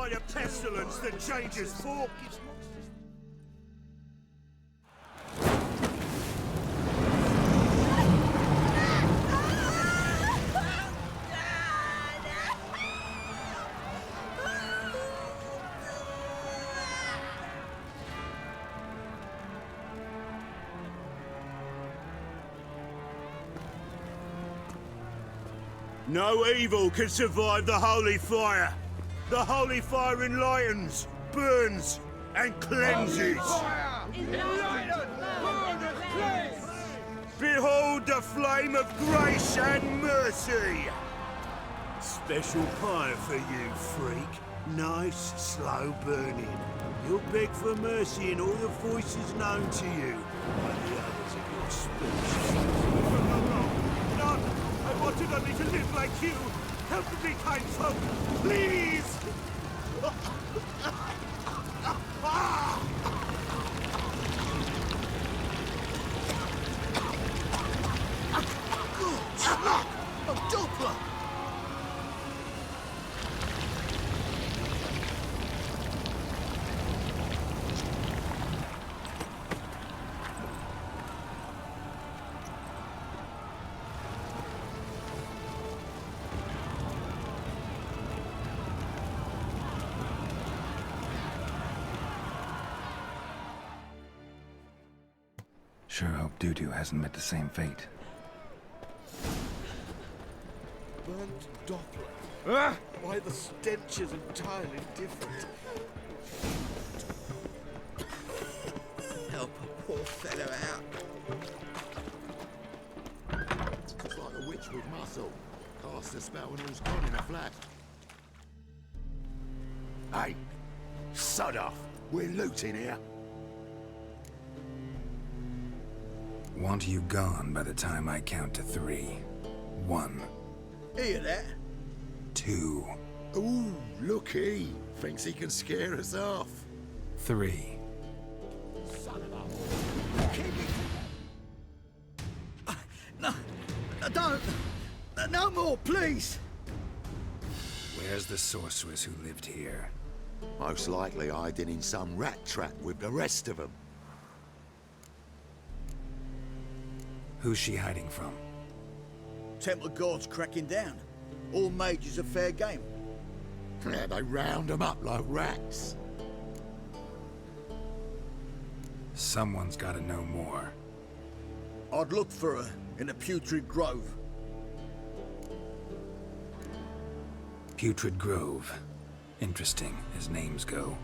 like a pestilence that changes form. No evil can survive the holy fire. The holy fire enlightens, burns, and cleanses. Behold the flame of grace and mercy. Special fire for you, freak. Nice, slow burning. You'll beg for mercy in all the voices known to you by the others of your species. None! I wanted only to live like you! Help me, kind folk! Please! A Doppler! Sure hope Doo-Doo hasn't met the same fate. Burnt Doppler. Why, the stench is entirely different. Help a poor fellow out. It's like a witch with muscle. Cast a spell and all's gone in a flash. Hey, sod off. We're looting here. Want you gone by the time I count to 3. 1. Hear that? 2. Ooh, looky. Thinks he can scare us off. 3. Son of a... Keep it! No, don't. No more, please. Where's the sorceress who lived here? Most likely hiding in some rat trap with the rest of them. Who's she hiding from? Temple Guard's cracking down. All mages are fair game. Yeah, they round them up like rats. Someone's gotta know more. I'd look for her in the Putrid Grove. Putrid Grove. Interesting, as names go.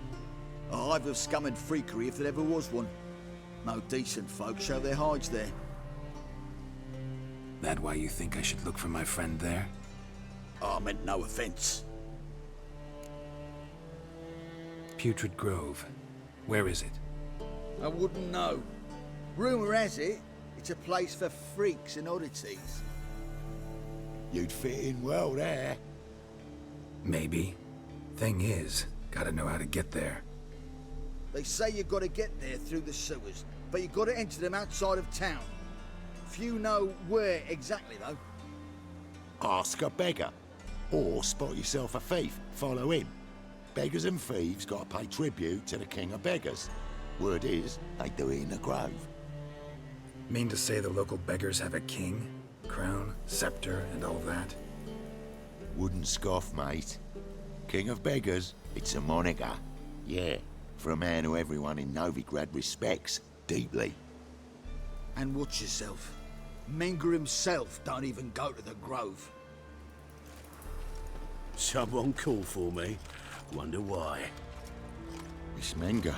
A hive of scum and freakery if there ever was one. No decent folk show their hides there. That why you think I should look for my friend there? I meant no offense. Putrid Grove. Where is it? I wouldn't know. Rumour has it, it's a place for freaks and oddities. You'd fit in well there. Maybe. Thing is, gotta know how to get there. They say you gotta get there through the sewers, but you gotta enter them outside of town. Few know where exactly, though. Ask a beggar. Or spot yourself a thief. Follow him. Beggars and thieves gotta pay tribute to the king of beggars. Word is, they do it in the grove. Mean to say the local beggars have a king? Crown, scepter, and all that? Wouldn't scoff, mate. King of beggars, it's a moniker. Yeah, for a man who everyone in Novigrad respects deeply. And watch yourself. Menger himself don't even go to the grove. Someone called for me. Wonder why. It's Menger.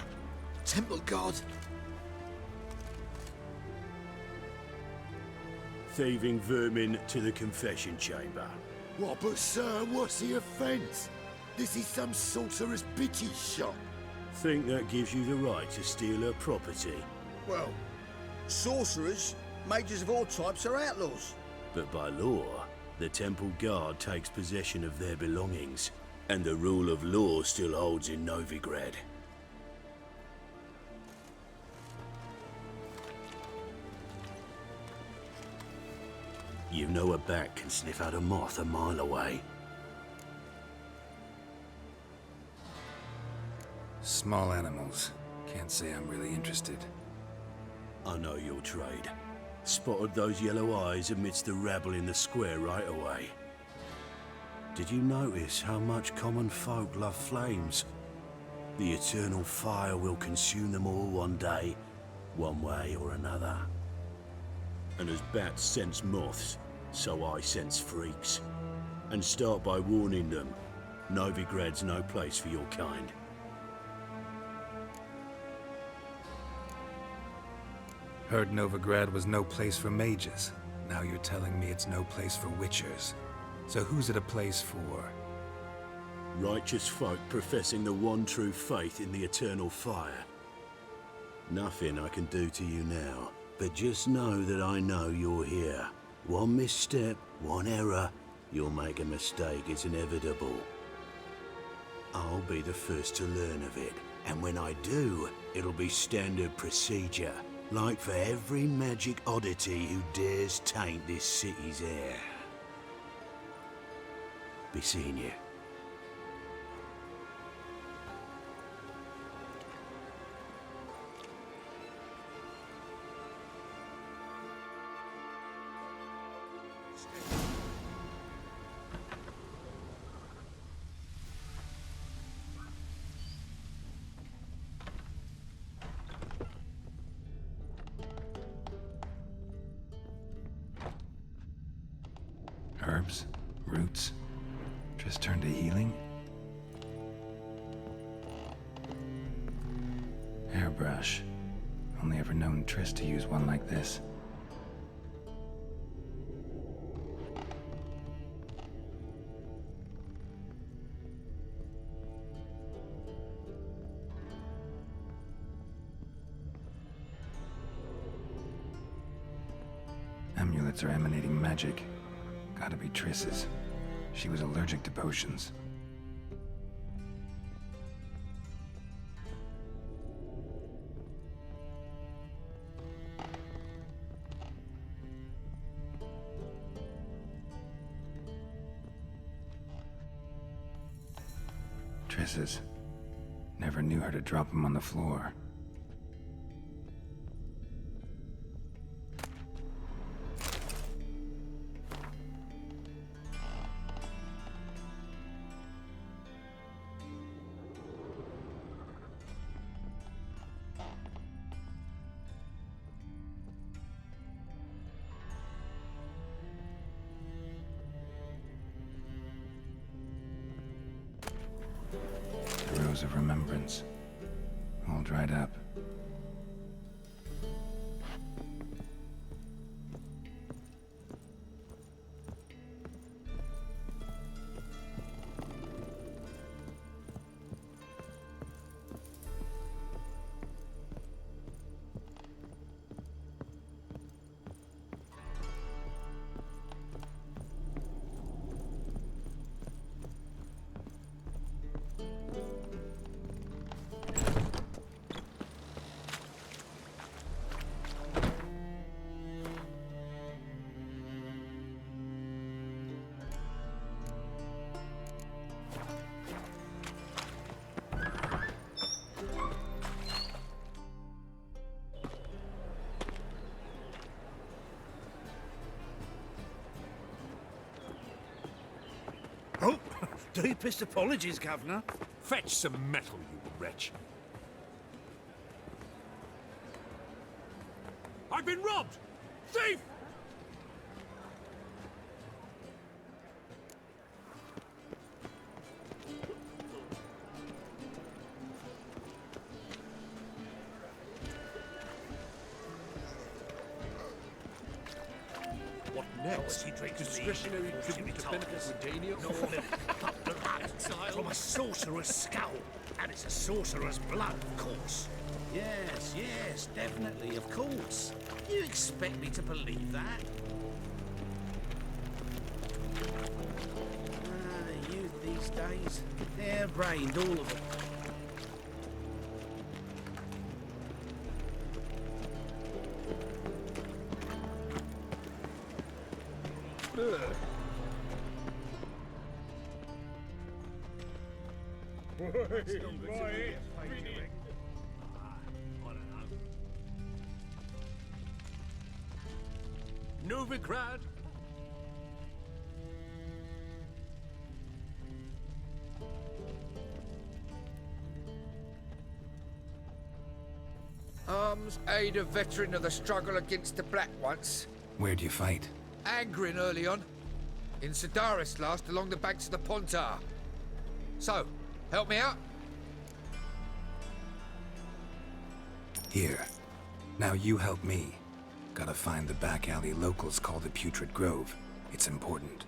Temple Guard. Thieving vermin to the confession chamber. What, but sir, what's the offence? This is some sorcerer's bitchy shop. Think that gives you the right to steal her property. Well, sorcerers, mages of all types are outlaws. But by law, the Temple Guard takes possession of their belongings, and the rule of law still holds in Novigrad. You know a bat can sniff out a moth a mile away. Small animals. Can't say I'm really interested. I know your trade. Spotted those yellow eyes amidst the rabble in the square right away. Did you notice how much common folk love flames? The eternal fire will consume them all one day, one way or another. And as bats sense moths, so I sense freaks. And start by warning them, Novigrad's no place for your kind. Heard Novigrad was no place for mages. Now you're telling me it's no place for witchers. So who's it a place for? Righteous folk professing the one true faith in the eternal fire. Nothing I can do to you now, but just know that I know you're here. One misstep, one error, you'll make a mistake, it's inevitable. I'll be the first to learn of it, and when I do, it'll be standard procedure, like for every magic oddity who dares taint this city's air. Be seeing you. Herbs? Roots? Just turn to healing? Hairbrush. Only ever known Triss to use one like this. Amulets are emanating magic. Gotta be Triss's. She was allergic to potions. Triss's. Never knew her to drop them on the floor. The Rose of Remembrance. All dried up. Oh, deepest apologies, Governor. Fetch some metal, you wretch. I've been robbed! Thief! What next? He drinks Discretionary tribute to benefit Redania? From a sorcerer's skull. And it's a sorcerer's blood, of course. Yes, yes, definitely, of course. You expect me to believe that? The youth these days, harebrained, all of them. Novigrad? Arms aid a veteran of the struggle against the Black once. Where'd you fight? Angrin early on. In Sidaris last, along the banks of the Pontar. So, help me out? Here. Now you help me. Gotta find the back alley locals call the Putrid Grove. It's important.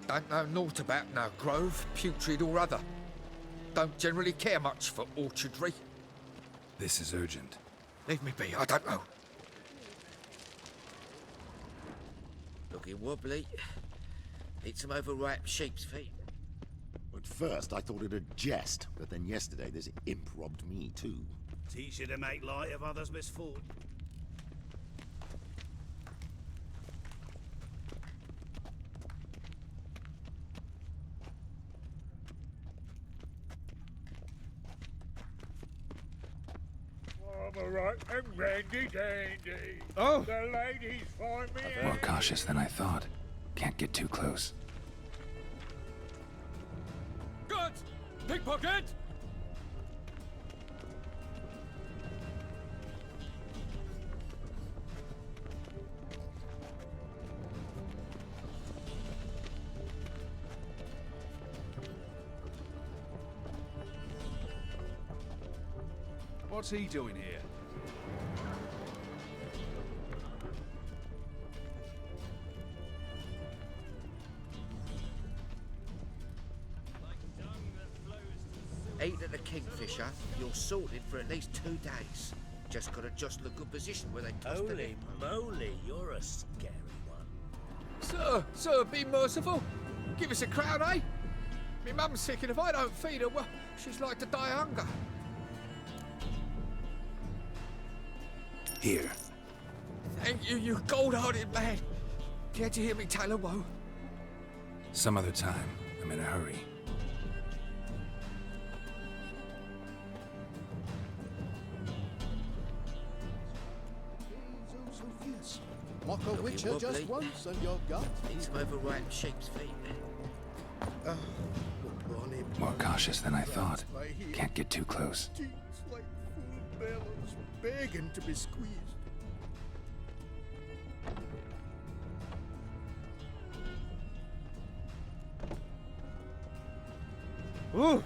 Don't know naught about no grove, putrid or other. Don't generally care much for orchardry. This is urgent. Leave me be, I don't know. Looking wobbly. Need some overripe sheep's feet. At first, I thought it a jest, but then yesterday this imp robbed me too. Teach you to make light of others' misfortune. I'm alright and randy dandy. Oh! The ladies find me More cautious than I thought. Can't get too close. Guns! Pickpocket! What's he doing here? Eat at the Kingfisher, you're sorted for at least 2 days. Just gotta jostle a good position where they toss the Holy moly, you're a scary one. Sir, be merciful. Give us a crown, eh? Me mum's sick, and if I don't feed her, well, she's like to die of hunger. Here. Thank you, you gold-hearted man. Care to hear me tell a woe? Some other time. I'm in a hurry. Mock a witcher wobbly. just once and you're gone. Need some overripe sheep's feet. More cautious than I thought. Can't get too close. Teeth like full bellows, begging to be squeezed. Ooh!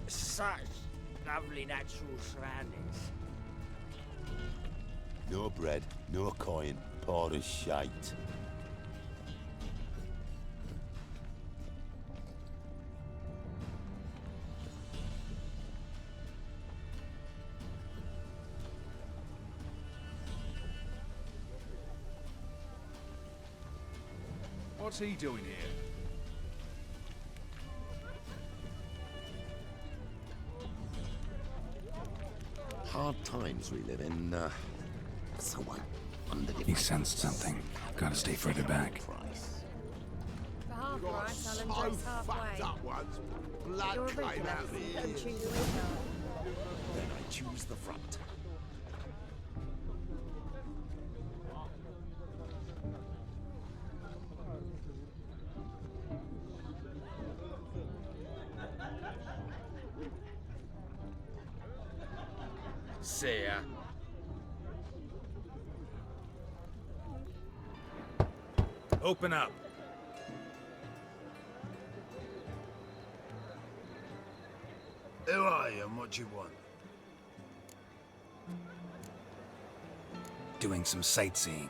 Such lovely natural surroundings. No bread, no coin, poor as shite. What's he doing here? Hard times we live in, someone under the He sensed something. Gotta stay further back. For half price, I'll embrace halfway. Fucked up once. blood You're came original. out of the I'm ears. choosing original. Then I choose the front. See ya. Open up. Who are you and what do you want? Doing some sightseeing.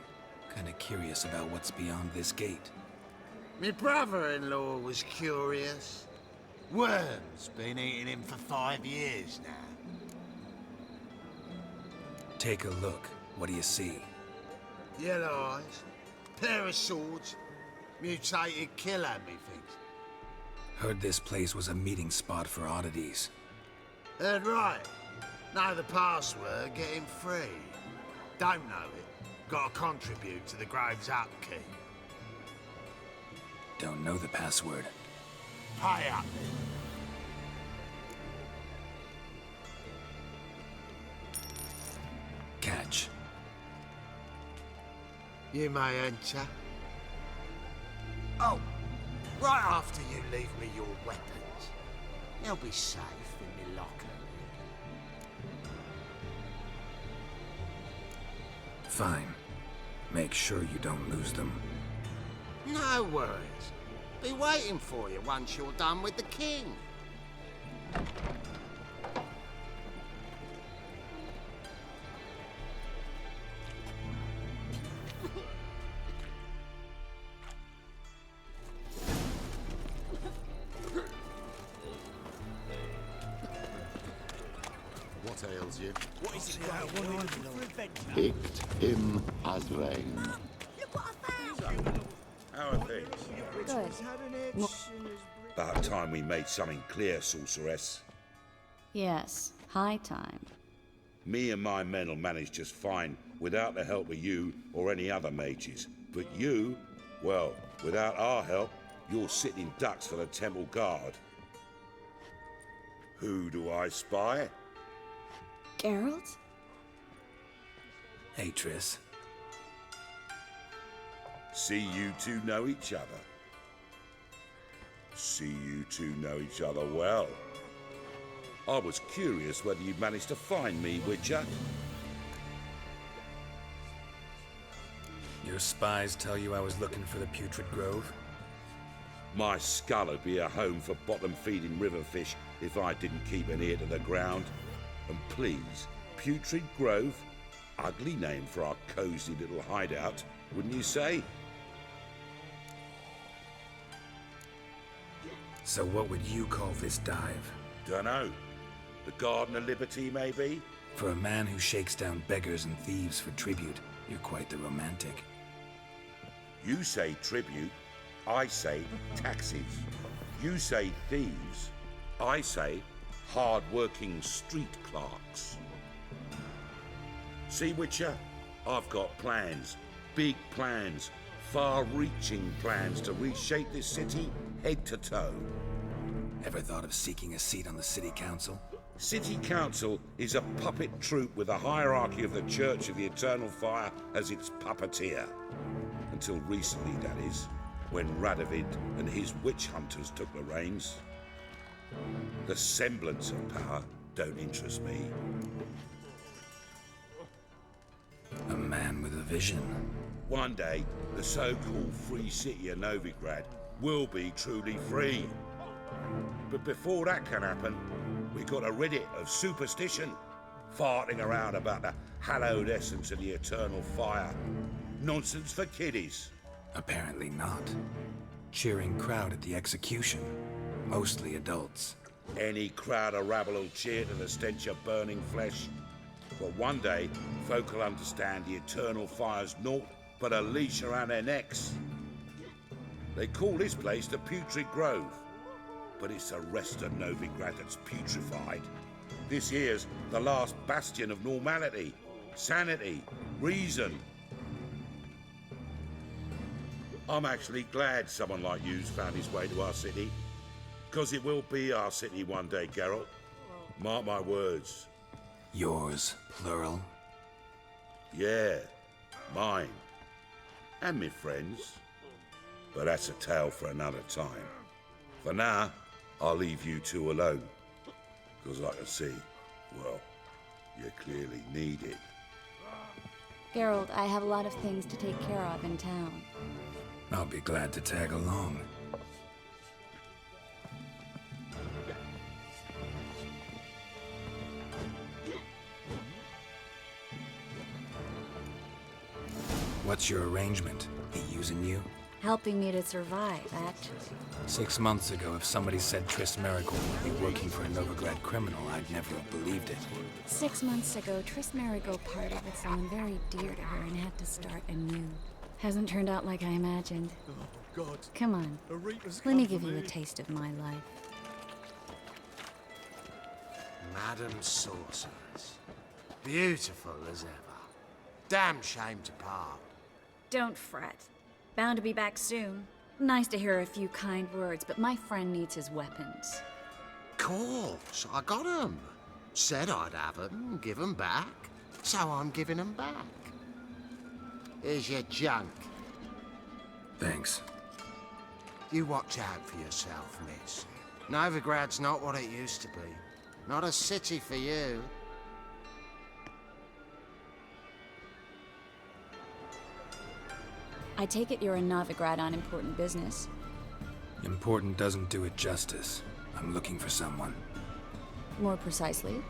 Kinda curious about what's beyond this gate. My brother-in-law was curious. Worms been eating him for 5 years now. Take a look. What do you see? Yellow eyes, pair of swords, mutated killer, methinks. Heard this place was a meeting spot for oddities. Heard right. Know the password, get him free. Don't know it. Gotta contribute to the Grove's upkeep. Don't know the password. Pay up then. Catch. You may enter. Oh, right after you leave me your weapons. They'll be safe in my locker. Fine. Make sure you don't lose them. No worries. Be waiting for you once you're done with the king. What ails you? What is it that you want for adventure? Picked him as rain. How are things? Good. About time we made something clear, sorceress. Yes, high time. Me and my men will manage just fine without the help of you or any other mages. But you, well, without our help, you're sitting ducks for the temple guard. Who do I spy? Geralt? Hey, Triss. See you two know each other. See you two know each other well. I was curious whether you'd managed to find me, Witcher. Your spies tell you I was looking for the Putrid Grove? My skull would be a home for bottom-feeding river fish if I didn't keep an ear to the ground. And please, Putrid Grove? Ugly name for our cozy little hideout, wouldn't you say? So what would you call this dive? Dunno. The Garden of Liberty, maybe? For a man who shakes down beggars and thieves for tribute, you're quite the romantic. You say tribute, I say taxes. You say thieves, I say hard-working street clerks. See, Witcher? I've got plans. Big plans. Far-reaching plans to reshape this city head to toe. Ever thought of seeking a seat on the city council? City Council is a puppet troupe with a hierarchy of the Church of the Eternal Fire as its puppeteer. Until recently, that is, when Radovid and his witch hunters took the reins. The semblance of power don't interest me. A man with a vision. One day, the so-called free city of Novigrad will be truly free. But before that can happen, we got to rid it of superstition, farting around about the hallowed essence of the eternal fire. Nonsense for kiddies. Apparently not. Cheering crowd at the execution. Mostly adults. Any crowd of rabble will cheer to the stench of burning flesh. But one day, folk will understand the eternal fire's naught but a leash around their necks. They call this place the Putrid Grove, but it's the rest of Novigrad that's putrefied. This here's the last bastion of normality, sanity, reason. I'm actually glad someone like you's found his way to our city. Because it will be our city one day, Geralt. Mark my words. Yours, plural? Yeah, mine. And me friends. But that's a tale for another time. For now, I'll leave you two alone. Because I can see, well, you clearly need it. Geralt, I have a lot of things to take care of in town. I'll be glad to tag along. What's your arrangement? He using you? Helping me to survive, actually. 6 months ago, if somebody said Triss Merigold would be working for a Novigrad criminal, I'd never have believed it. 6 months ago, Triss Merigold parted with someone very dear to her and had to start anew. Hasn't turned out like I imagined. Oh, God. Come on, The Reapers let me come give for you a me. taste of my life. Madam Sorceress. Beautiful as ever. Damn shame to part. Don't fret. Bound to be back soon. Nice to hear a few kind words, but my friend needs his weapons. Course, I got 'em. Said I'd have 'em, give 'em back. So I'm giving 'em back. Here's your junk. Thanks. You watch out for yourself, miss. Novigrad's not what it used to be. Not a city for you. I take it you're a Novigrad on important business. Important doesn't do it justice. I'm looking for someone. More precisely,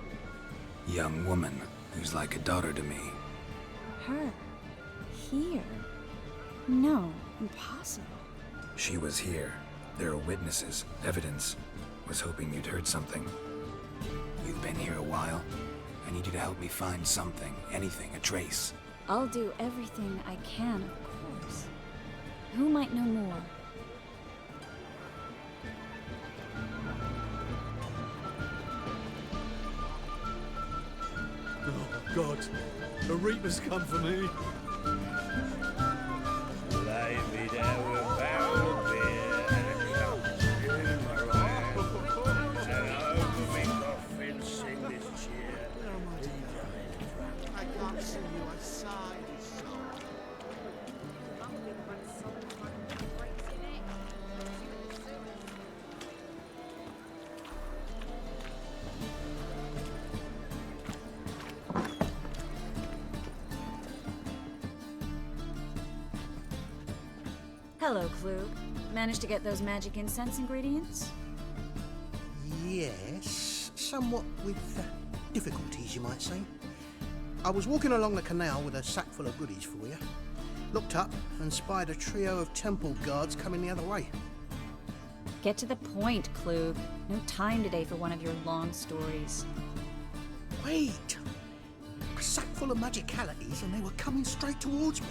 Young woman who's like a daughter to me. her. Here. No, impossible. She was here. There are witnesses, evidence. Was hoping you'd heard something. You've been here a while. I need you to help me find something, anything, a trace. I'll do everything I can, of course. Who might know more? Oh, God. The Reapers come for me. Lay me down with a barrel of beer and a cup in my hand. And over me coffin sing this cheer. I can't see you, I sigh this song. Hello, Klug. Managed to get those magic incense ingredients? Yes, somewhat with difficulties, you might say. I was walking along the canal with a sack full of goodies for you. Looked up and spied a trio of temple guards coming the other way. Get to the point, Klug. No time today for one of your long stories. Wait! A sack full of magicalities and they were coming straight towards me.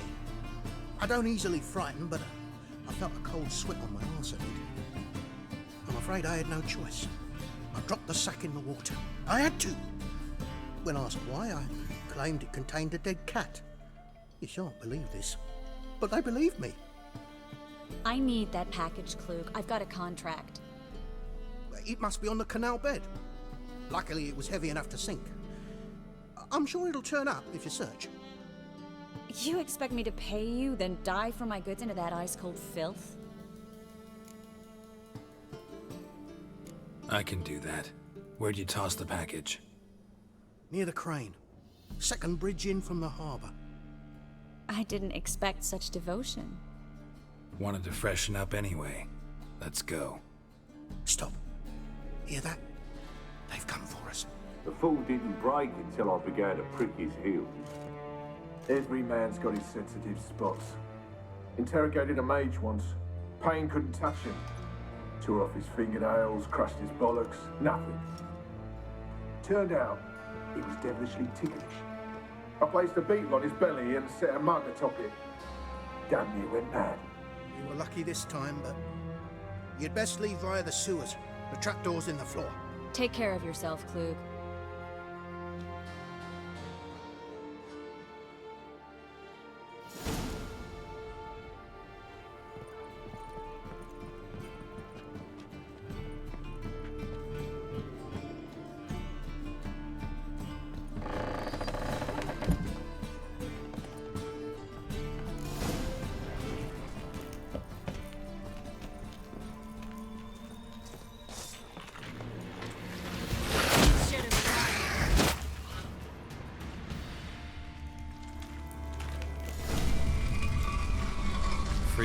I don't easily frighten, but I felt a cold sweat on my arse. I'm afraid I had no choice. I dropped the sack in the water. I had to. When asked why, I claimed it contained a dead cat. You shan't believe this, but they believed me. I need that package, Klug. I've got a contract. It must be on the canal bed. Luckily, it was heavy enough to sink. I'm sure it'll turn up if you search. You expect me to pay you, then dive for my goods into that ice-cold filth? I can do that. Where'd you toss the package? Near the crane. Second bridge in from the harbour. I didn't expect such devotion. Wanted to freshen up anyway. Let's go. Stop. Hear that? They've come for us. The fall didn't break until I began to prick his heels. Every man's got his sensitive spots. Interrogated a mage once. Pain couldn't touch him. Tore off his fingernails, crushed his bollocks, nothing. Turned out, he was devilishly ticklish. I placed a beetle on his belly and set a mug atop it. Damn near went mad. You were lucky this time, but you'd best leave via the sewers. The trapdoor's in the floor. Take care of yourself, Klug.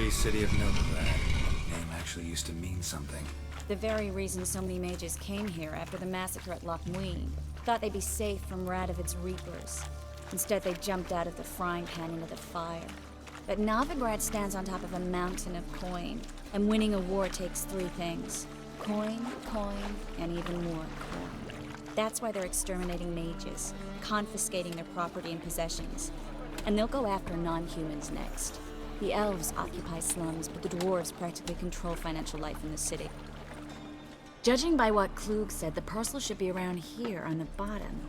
free city of Novigrad. Name actually used to mean something. The very reason so many mages came here after the massacre at Loch Muin. Thought they'd be safe from Radovid's reapers. Instead, they jumped out of the frying pan into the fire. But Novigrad stands on top of a mountain of coin, and winning a war takes three things. Coin, and even more coin. That's why they're exterminating mages, confiscating their property and possessions. And they'll go after non-humans next. The elves occupy slums, but the dwarves practically control financial life in the city. Judging by what Klug said, the parcel should be around here on the bottom.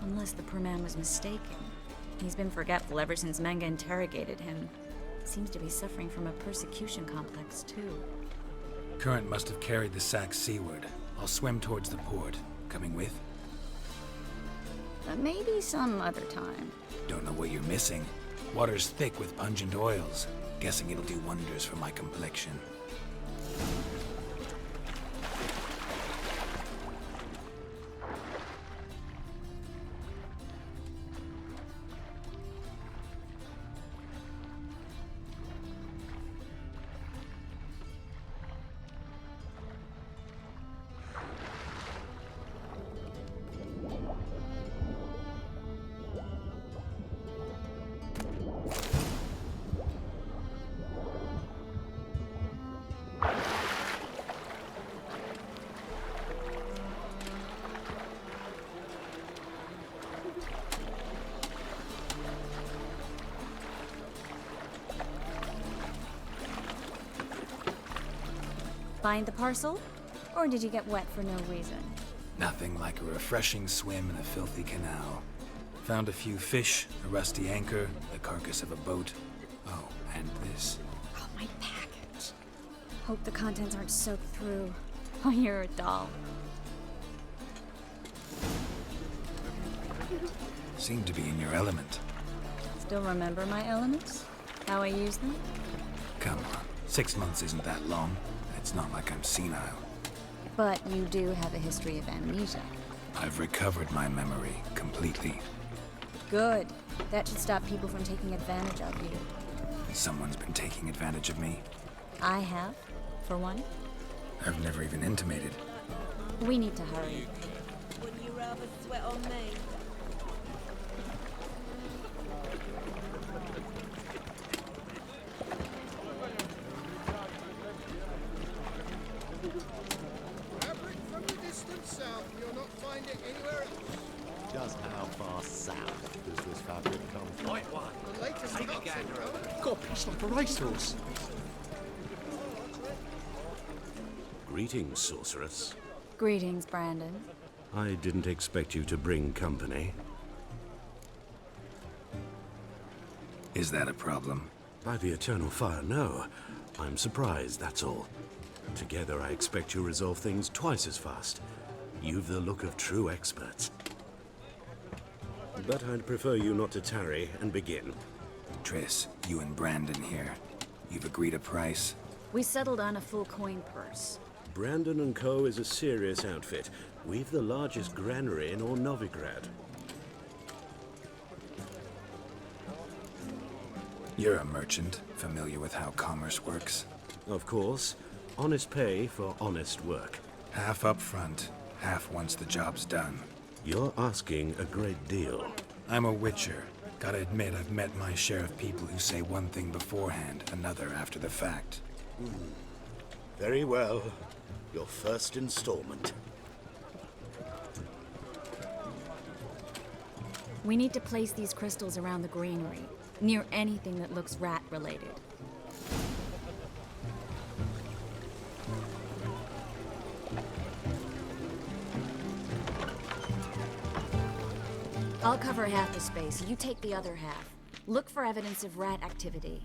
Unless the poor man was mistaken. He's been forgetful ever since Manga interrogated him. Seems to be suffering from a persecution complex, too. Current must have carried the sack seaward. I'll swim towards the port. Coming with? Maybe some other time. Don't know what you're missing. Water's thick with pungent oils. Guessing it'll do wonders for my complexion. Find the parcel? Or did you get wet for no reason? Nothing like a refreshing swim in a filthy canal. Found a few fish, a rusty anchor, the carcass of a boat. Oh, and this. Oh, my package. Hope the contents aren't soaked through. Oh, you're a doll. Seem to be in your element. Still remember my elements? How I use them? Come on, 6 months isn't that long. It's not like I'm senile. But you do have a history of amnesia. I've recovered my memory completely. Good. That should stop people from taking advantage of you. Someone's been taking advantage of me. I have, for one. I've never even intimated. We need to hurry. Wouldn't you rather sweat on me? Just how far south does this fabric come from? Right one. The latest Take a gander over. got a piece like a racehorse. Greetings, sorceress. Greetings, Brandon. I didn't expect you to bring company. Is that a problem? By the eternal fire, no. I'm surprised, that's all. Together, I expect you resolve things twice as fast. You've the look of true experts. But I'd prefer you not to tarry and begin. Triss, you and Brandon here. You've agreed a price? We settled on a full coin purse. Brandon & Co. is a serious outfit. We've the largest granary in all Novigrad. You're a merchant, familiar with how commerce works? Of course. Honest pay for honest work. Half up front, half once the job's done. You're asking a great deal. I'm a witcher. Gotta admit, I've met my share of people who say one thing beforehand, another after the fact. Very well. Your first installment. We need to place these crystals around the granary, near anything that looks rat-related. I'll cover half the space, you take the other half. Look for evidence of rat activity.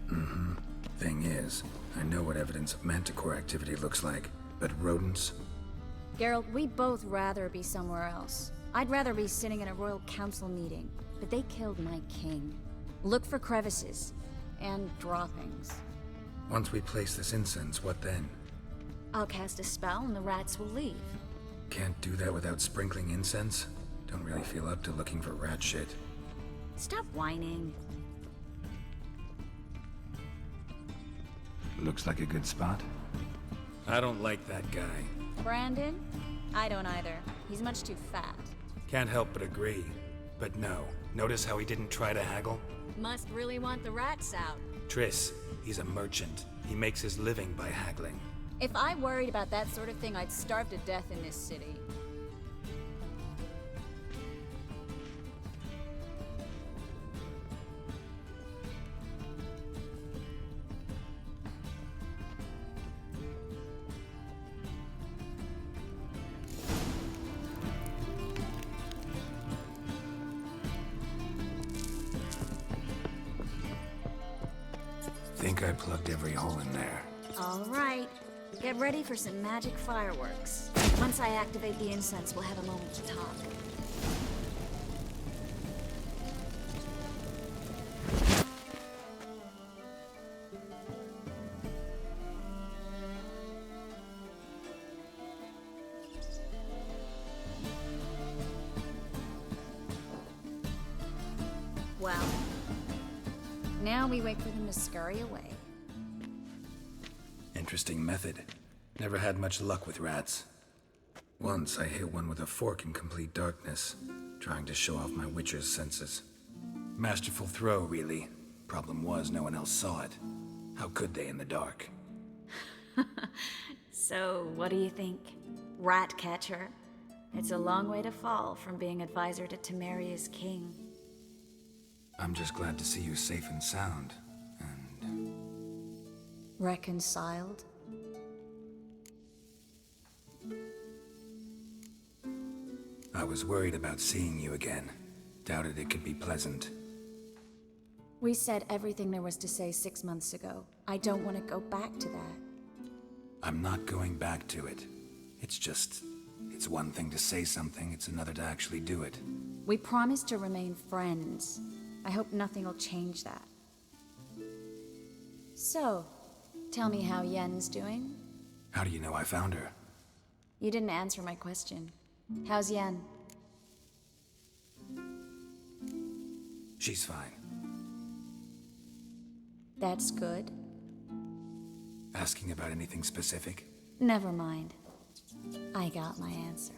Mm-hmm. Thing is, I know what evidence of manticore activity looks like, but rodents? Geralt, we'd both rather be somewhere else. I'd rather be sitting in a royal council meeting, but they killed my king. Look for crevices, and droppings. Once we place this incense, what then? I'll cast a spell and the rats will leave. Can't do that without sprinkling incense? Don't really feel up to looking for rat shit. Stop whining. Looks like a good spot. I don't like that guy. Brandon? I don't either. He's much too fat. Can't help but agree. But no. Notice how he didn't try to haggle? Must really want the rats out. Triss, he's a merchant. He makes his living by haggling. If I worried about that sort of thing, I'd starve to death in this city. Think I plugged every hole in there. All right. Get ready for some magic fireworks. Once I activate the incense, we'll have a moment to talk. Well, now we wait for them to scurry away. Interesting method. Never had much luck with rats. Once I hit one with a fork in complete darkness, trying to show off my witcher's senses. Masterful throw, really. Problem was, no one else saw it. How could they in the dark? So, what do you think? Rat catcher? It's a long way to fall from being advisor to Temeria's king. I'm just glad to see you safe and sound. Reconciled? I was worried about seeing you again. Doubted it could be pleasant. We said everything there was to say 6 months ago. I don't want to go back to that. I'm not going back to it. It's one thing to say something, it's another to actually do it. We promised to remain friends. I hope nothing will change that. So, tell me how Yen's doing? How do you know I found her? You didn't answer my question. How's Yen? She's fine. That's good. Asking about anything specific? Never mind. I got my answer.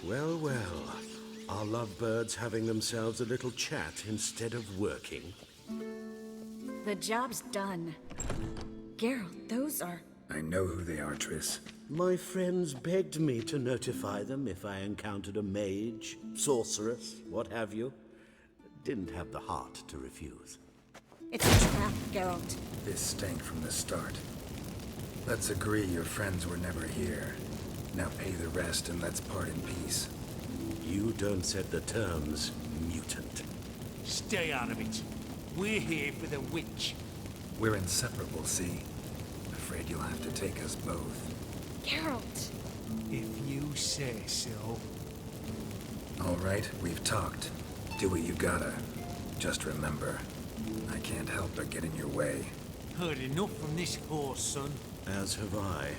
Well, well. Are lovebirds having themselves a little chat instead of working? The job's done. Geralt, those are... I know who they are, Triss. My friends begged me to notify them if I encountered a mage, sorceress, what have you. Didn't have the heart to refuse. It's a trap, Geralt. This stank from the start. Let's agree your friends were never here. Now pay the rest and let's part in peace. You don't set the terms, mutant. Stay out of it. We're here for the witch. We're inseparable, see? Afraid you'll have to take us both. Geralt! If you say so. All right, we've talked. Do what you gotta. Just remember, I can't help but get in your way. Heard enough from this horse, son. As have I.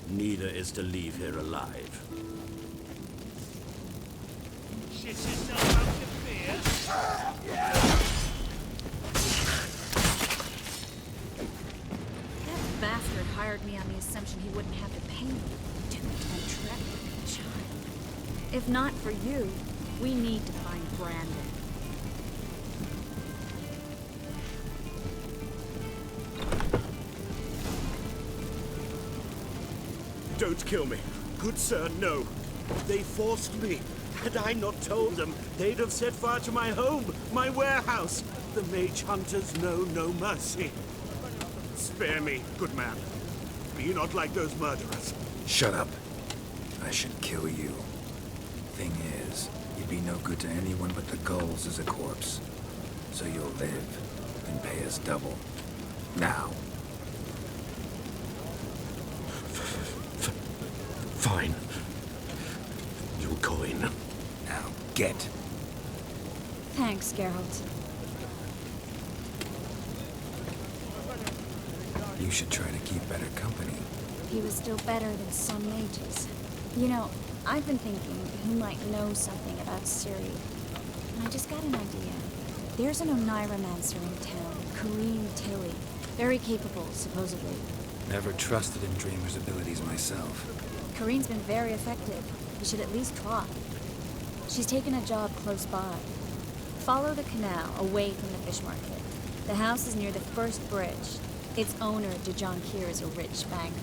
Neither is to leave here alive. Shit yourself out to fear. That bastard hired me on the assumption he wouldn't have to pay me. Too entrapped like a child. If not for you, we need to find Brandon. Don't kill me. Good sir, no. They forced me. Had I not told them, they'd have set fire to my home, my warehouse. The mage hunters know no mercy. Spare me, good man. Be not like those murderers. Shut up. I should kill you. Thing is, you'd be no good to anyone but the gulls as a corpse. So you'll live and pay us double. Now. Fine. Your coin. Now, get. Thanks, Geralt. you should try to keep better company. He was still better than some mages. You know, I've been thinking he might know something about Ciri. And I just got an idea. There's an Oneiromancer in town, Corrine Tilly. Very capable, supposedly. Never trusted in Dreamer's abilities myself. Corrine's been very effective. You should at least try. She's taken a job close by. Follow the canal away from the fish market. The house is near the first bridge. Its owner, Dejon Kier, is a rich banker.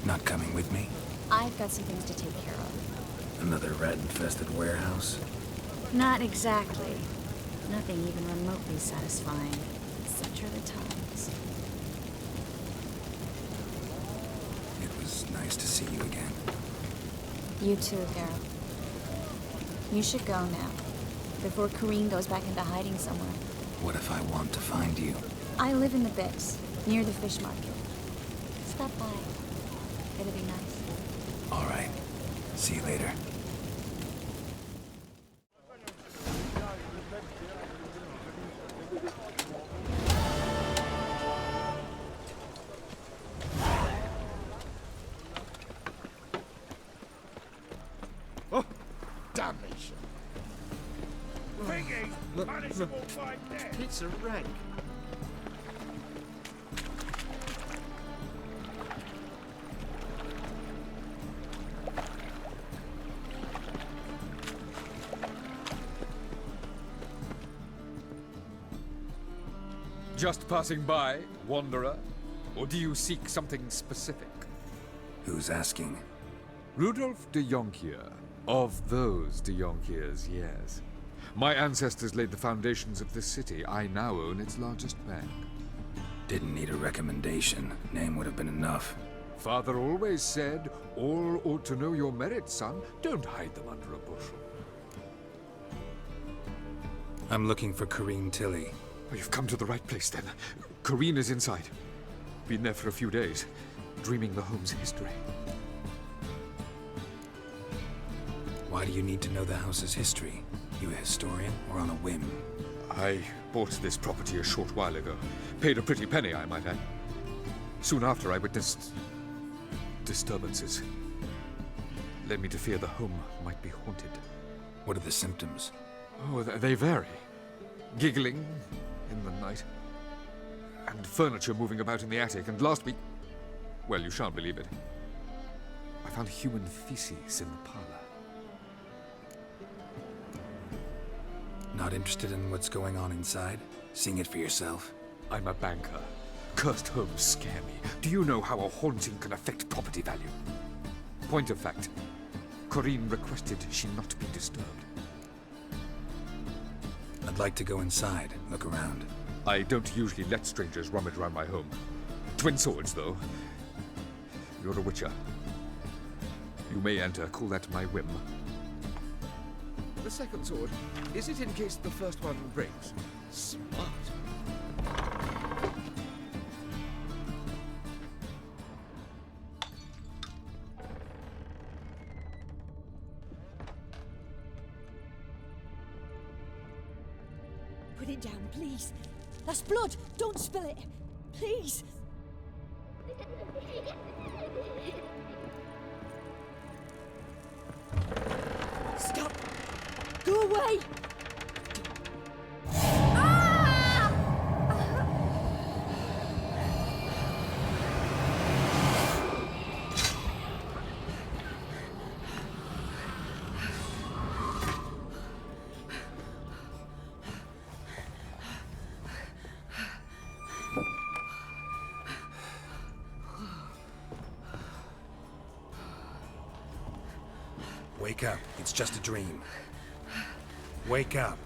Not coming with me? I've got some things to take care of. Another rat-infested warehouse? Not exactly. Nothing even remotely satisfying. Such are the times. It was nice to see you again. You too, Gareth. You should go now, before Corrine goes back into hiding somewhere. What if I want to find you? I live in the Bix, near the fish market. Stop by. It'll be nice. All right. See you later. Oh, damnation. Piggy! Punishable by death! It's a wreck. Just passing by, wanderer? Or do you seek something specific? Who's asking? Rudolf de Jonkier. Of those de Jonkiers, yes. My ancestors laid the foundations of this city. I now own its largest bank. Didn't need a recommendation. Name would have been enough. Father always said, all ought to know your merits, son. Don't hide them under a bushel. I'm looking for Corrine Tilly. Oh, you've come to the right place, then. Corrine is inside. Been there for a few days, dreaming the home's history. Why do you need to know the house's history? You a historian, or on a whim? I bought this property a short while ago. Paid a pretty penny, I might add. Soon after, I witnessed disturbances. Led me to fear the home might be haunted. What are the symptoms? Oh, they vary. Giggling in the night. And furniture moving about in the attic. And last week... well, you shan't believe it. I found human feces in the parlor. Not interested in what's going on inside? Seeing it for yourself? I'm a banker. Cursed homes scare me. Do you know how a haunting can affect property value? Point of fact, Corrine requested she not be disturbed. I'd like to go inside, look around. I don't usually let strangers rummage around my home. Twin swords, though. You're a witcher. You may enter, call that my whim. The second sword, is it in case the first one breaks? Smart. Put it down, please. That's blood! Don't spill it! Please! Stop! Go away! Wake up. It's just a dream. Wake up.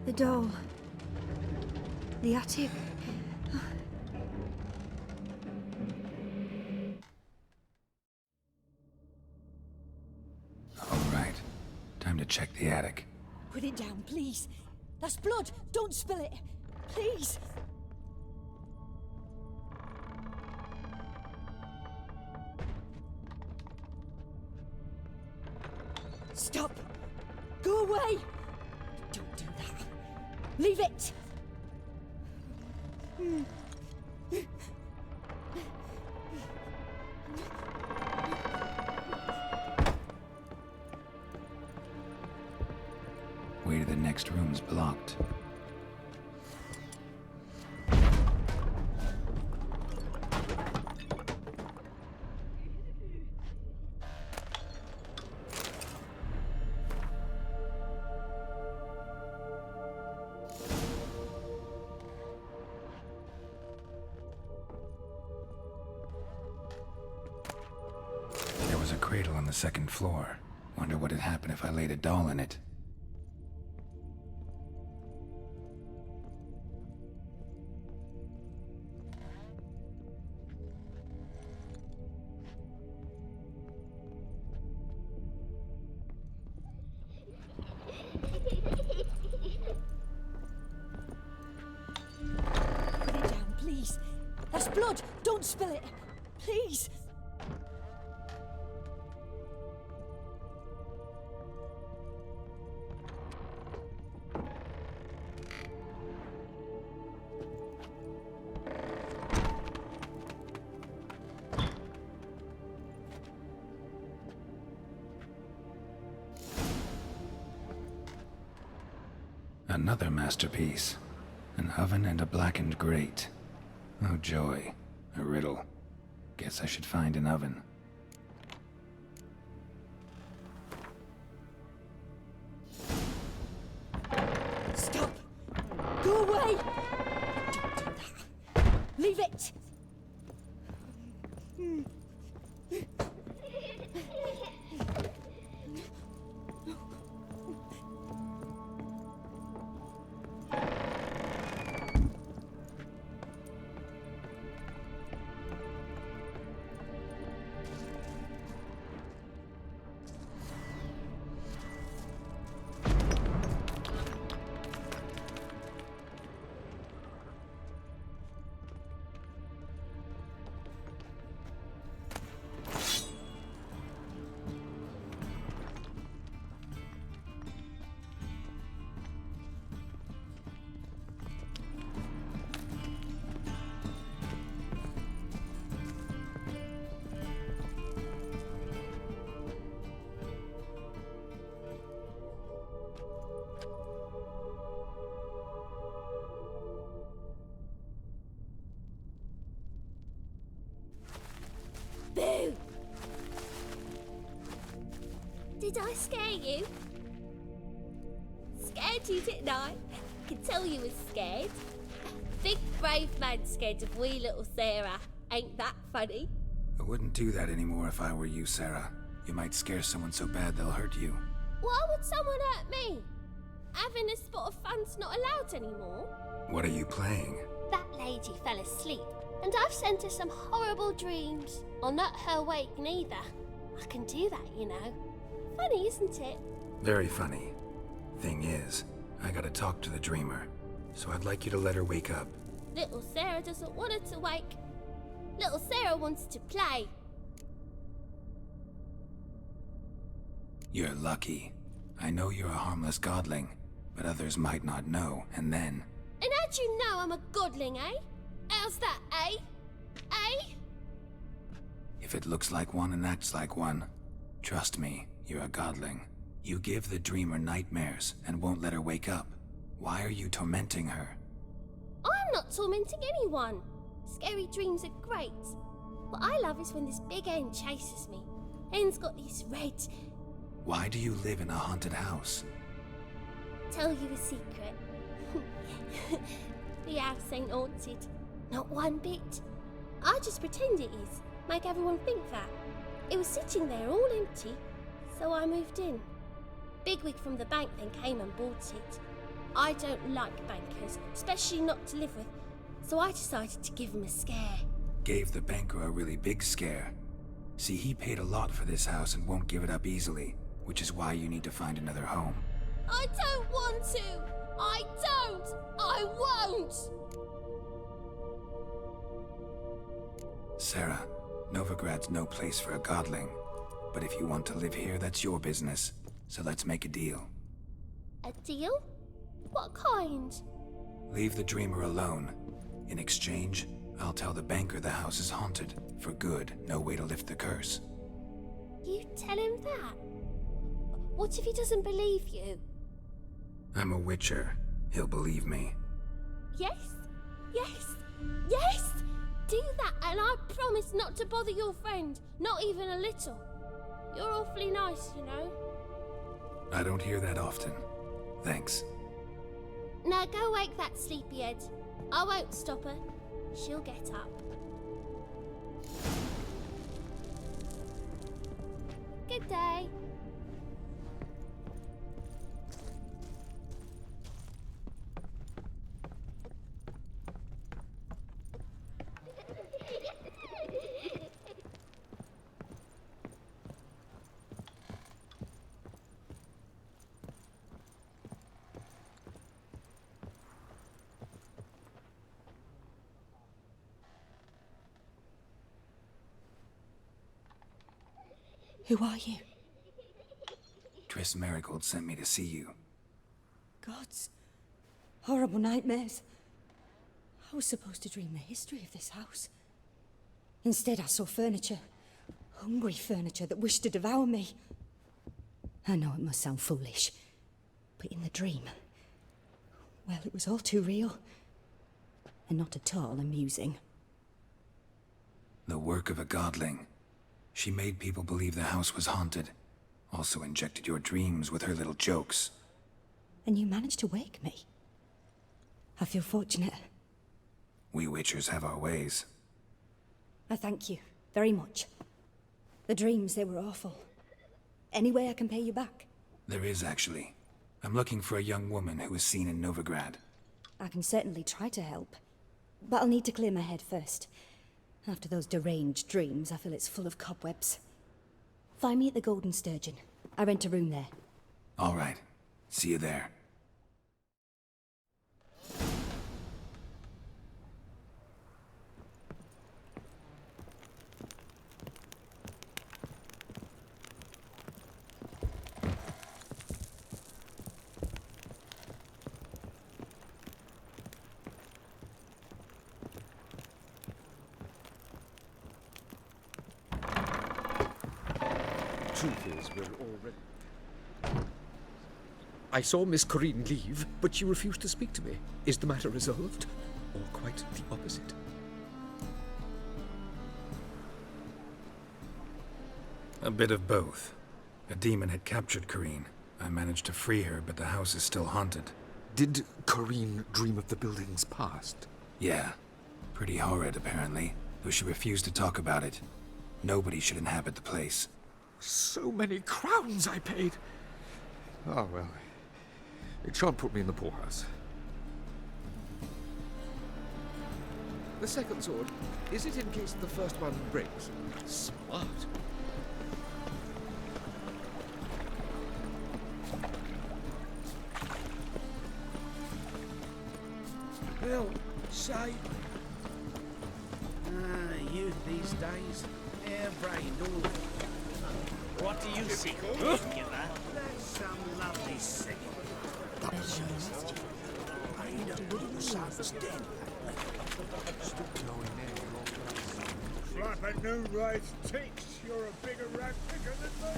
The door. The attic. All right. Time to check the attic. Put it down, please. That's blood! Don't spill it! Please! Stop! Go away! Don't do that. Leave it! Way to the next room's blocked. There was a cradle on the second floor. Wonder what'd happen if I laid a doll in it. Put it down, please. That's blood! Don't spill it! Please! Another masterpiece. An oven and a blackened grate. Oh joy. A riddle. Guess I should find an oven. Stop! Go away! Don't do that. Leave it! Boo! Did I scare you? Scared you, didn't I? Can tell you was scared. Big brave man scared of wee little Sarah. Ain't that funny? I wouldn't do that anymore if I were you, Sarah. You might scare someone so bad they'll hurt you. Why would someone hurt me? Having a spot of fun's not allowed anymore. What are you playing? That lady fell asleep, and I've sent her some horrible dreams. I'll not her awake neither. I can do that, you know. Funny, isn't it? Very funny. Thing is, I gotta talk to the dreamer, so I'd like you to let her wake up. Little Sarah doesn't want her to wake. Little Sarah wants to play. You're lucky. I know you're a harmless godling, but others might not know, and then... And how'd you know I'm a godling, eh? How's that, eh? Eh? If it looks like one and acts like one, trust me, you're a godling. You give the dreamer nightmares and won't let her wake up. Why are you tormenting her? I'm not tormenting anyone. Scary dreams are great. What I love is when this big hen chases me. Hen's got this red... Why do you live in a haunted house? Tell you a secret. The house ain't haunted. Not one bit. I just pretend it is. Make everyone think that. It was sitting there all empty, so I moved in. Bigwig from the bank then came and bought it. I don't like bankers, especially not to live with, so I decided to give him a scare. Gave the banker a really big scare. See, he paid a lot for this house and won't give it up easily, which is why you need to find another home. I don't want to! I don't! I won't! Sarah, Novigrad's no place for a godling. But if you want to live here, that's your business. so let's make a deal. A deal? What kind? Leave the dreamer alone. In exchange, I'll tell the banker the house is haunted. For good, no way to lift the curse. You tell him that? What if he doesn't believe you? I'm a witcher. He'll believe me. Yes? Yes? Yes! Do that and I promise not to bother your friend. Not even a little. You're awfully nice, you know. I don't hear that often. Thanks. Now go wake that sleepyhead. I won't stop her. She'll get up. Good day. Who are you? Triss Marigold sent me to see you. Gods. Horrible nightmares. I was supposed to dream the history of this house. Instead, I saw furniture. Hungry furniture that wished to devour me. I know it must sound foolish, but in the dream, well, it was all too real. And not at all amusing. The work of a godling. She made people believe the house was haunted. Also injected your dreams with her little jokes. And you managed to wake me. I feel fortunate. We witchers have our ways. I thank you very much. The dreams, they were awful. Any way I can pay you back? There is, actually. I'm looking for a young woman who was seen in Novigrad. I can certainly try to help. But I'll need to clear my head first. After those deranged dreams, I feel it's full of cobwebs. Find me at the Golden Sturgeon. I rent a room there. All right. See you there. Truth is, we're already... I saw Miss Corinne leave, but she refused to speak to me. Is the matter resolved? Or quite the opposite? A bit of both. A demon had captured Corinne. I managed to free her, but the house is still haunted. Did Corinne dream of the building's past? Yeah. Pretty horrid, apparently, though she refused to talk about it. Nobody should inhabit the place. So many crowns I paid! Oh, well. It shan't put me in the poorhouse. The second sword, is it in case the first one breaks? Smart. Well, say... youth these days, hair-brained all. What do you see? That's some lovely singing. Slap a new rice takes. You're a bigger rat picker than me.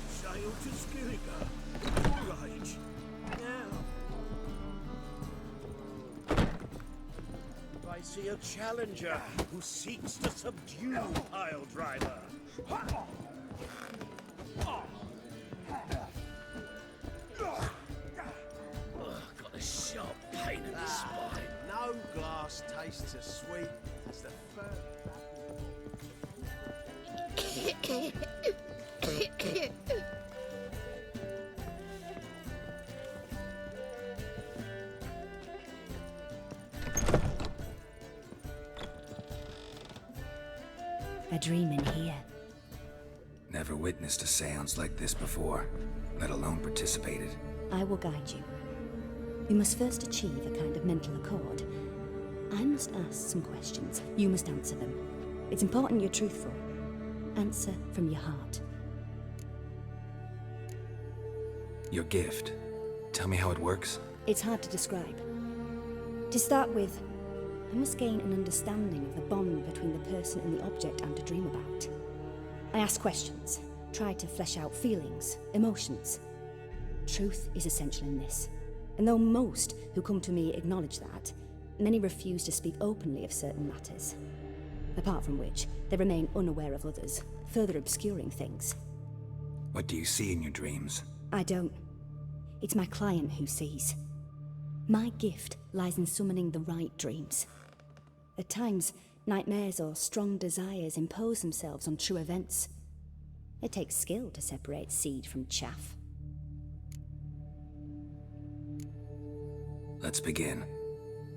Sail to Skilliga. All right. Now. I see a challenger who seeks to subdue Piledriver. Got a sharp pain in the spine. No glass tastes as sweet as the first. A dream in here. Never witnessed a seance like this before, let alone participated. I will guide you. We must first achieve a kind of mental accord. I must ask some questions. You must answer them. It's important you're truthful. Answer from your heart. Your gift. Tell me how it works. It's hard to describe. To start with, I must gain an understanding of the bond between the person and the object I'm to dream about. I ask questions, try to flesh out feelings, emotions. Truth is essential in this, and though most who come to me acknowledge that, many refuse to speak openly of certain matters. Apart from which, they remain unaware of others, further obscuring things. What do you see in your dreams? I don't. It's my client who sees. My gift lies in summoning the right dreams. At times, nightmares or strong desires impose themselves on true events. It takes skill to separate seed from chaff. Let's begin.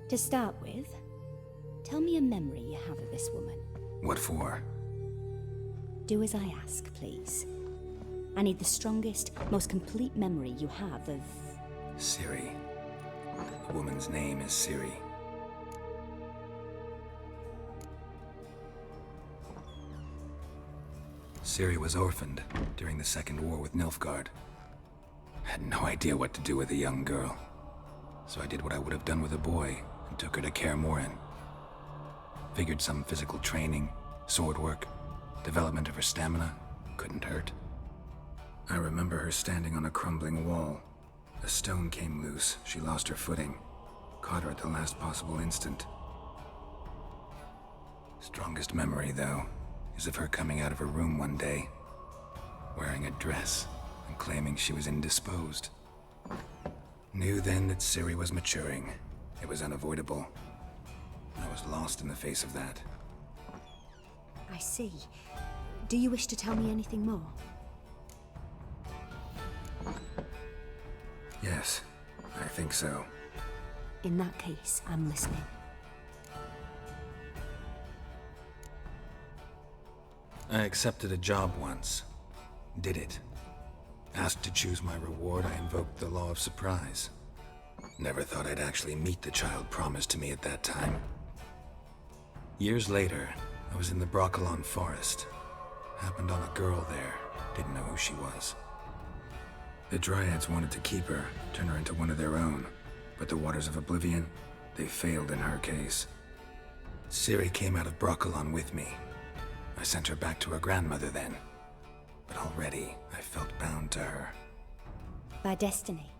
To start with, tell me a memory you have of this woman. What for? Do as I ask, please. I need the strongest, most complete memory you have of... Ciri. The woman's name is Ciri. Ciri was orphaned during the Second War with Nilfgaard. Had no idea what to do with a young girl. So I did what I would have done with a boy and took her to Kaer Morhen. Figured some physical training, sword work, development of her stamina couldn't hurt. I remember her standing on a crumbling wall. A stone came loose, she lost her footing. Caught her at the last possible instant. Strongest memory, though, is of her coming out of her room one day, wearing a dress and claiming she was indisposed. Knew then that Ciri was maturing. It was unavoidable. I was lost in the face of that. I see. Do you wish to tell me anything more? Yes, I think so. In that case, I'm listening. I accepted a job once. Did it. Asked to choose my reward, I invoked the law of surprise. Never thought I'd actually meet the child promised to me at that time. Years later, I was in the Broccolon forest. Happened on a girl there. Didn't know who she was. The Dryads wanted to keep her, turn her into one of their own. But the Waters of Oblivion, they failed in her case. Ciri came out of Broccolon with me. I sent her back to her grandmother then. But already, I felt bound to her. By destiny?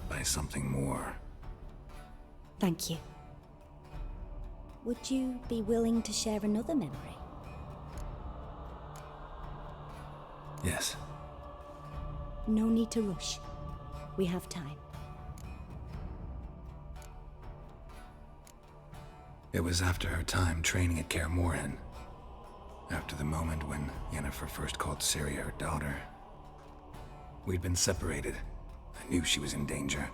By something more. Thank you. Would you be willing to share another memory? Yes. No need to rush. We have time. It was after her time training at Kaer Morhen. After the moment when Yennefer first called Ciri her daughter. We'd been separated. I knew she was in danger.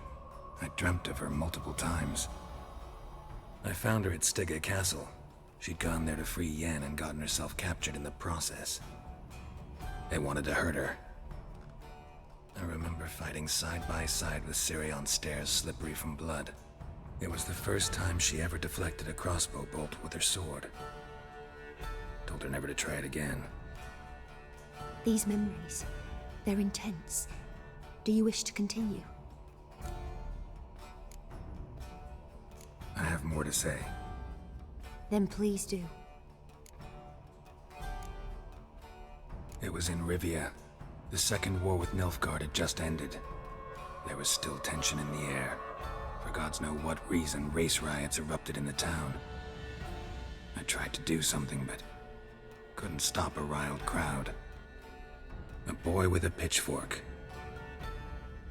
I dreamt of her multiple times. I found her at Stygga Castle. She'd gone there to free Yen and gotten herself captured in the process. They wanted to hurt her. I remember fighting side by side with Ciri on stairs slippery from blood. It was the first time she ever deflected a crossbow bolt with her sword. Told her never to try it again. These memories, they're intense. Do you wish to continue? I have more to say. Then please do. It was in Rivia. The Second War with Nilfgaard had just ended. There was still tension in the air. For gods know what reason, race riots erupted in the town. I tried to do something, but couldn't stop a riled crowd. A boy with a pitchfork.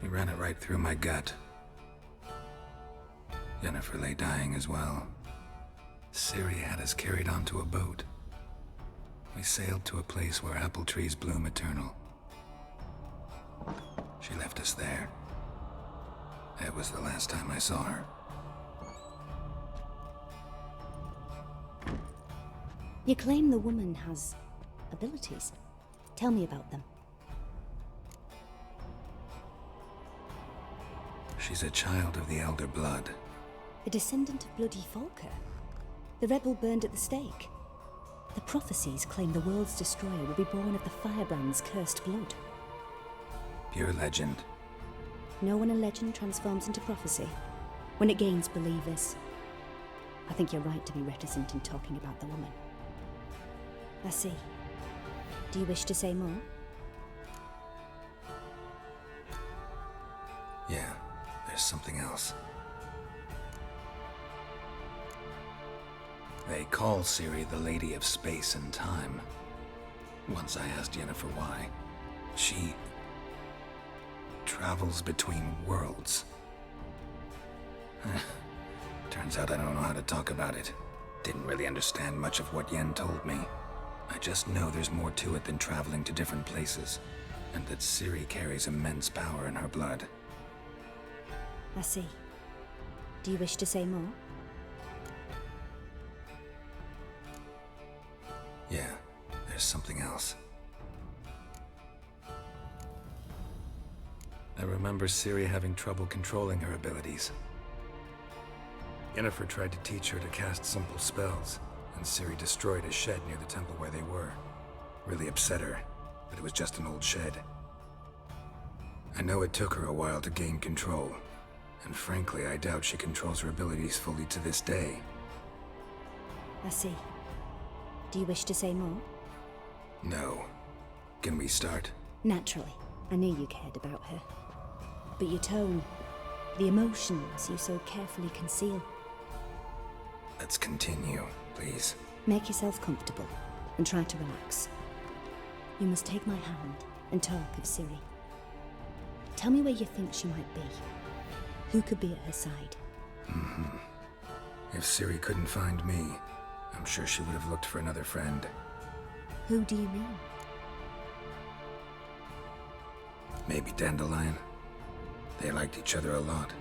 He ran it right through my gut. Yennefer lay dying as well. Ciri had us carried onto a boat. We sailed to a place where apple trees bloom eternal. She left us there. That was the last time I saw her. You claim the woman has abilities. Tell me about them. She's a child of the Elder Blood. A descendant of bloody Volker. The rebel burned at the stake. The prophecies claim the world's destroyer will be born of the Firebrand's cursed blood. Pure legend. Know when a legend transforms into prophecy? When it gains believers. I think you're right to be reticent in talking about the woman. I see. Do you wish to say more? Yeah, there's something else. They call Ciri the Lady of Space and Time. Once I asked Yennefer why. She travels between worlds. Turns out I don't know how to talk about it. Didn't really understand much of what Yen told me. I just know there's more to it than traveling to different places, and that Ciri carries immense power in her blood. I see. Do you wish to say more? Yeah, there's something else. I remember Ciri having trouble controlling her abilities. Yennefer tried to teach her to cast simple spells, and Ciri destroyed a shed near the temple where they were. Really upset her, but it was just an old shed. I know it took her a while to gain control, and frankly, I doubt she controls her abilities fully to this day. I see. Do you wish to say more? No. Can we start? Naturally. I knew you cared about her. But your tone, the emotions you so carefully conceal. Let's continue, please. Make yourself comfortable and try to relax. You must take my hand and talk of Ciri. Tell me where you think she might be. Who could be at her side? If Ciri couldn't find me, I'm sure she would have looked for another friend. Who do you mean? Maybe Dandelion. They liked each other a lot.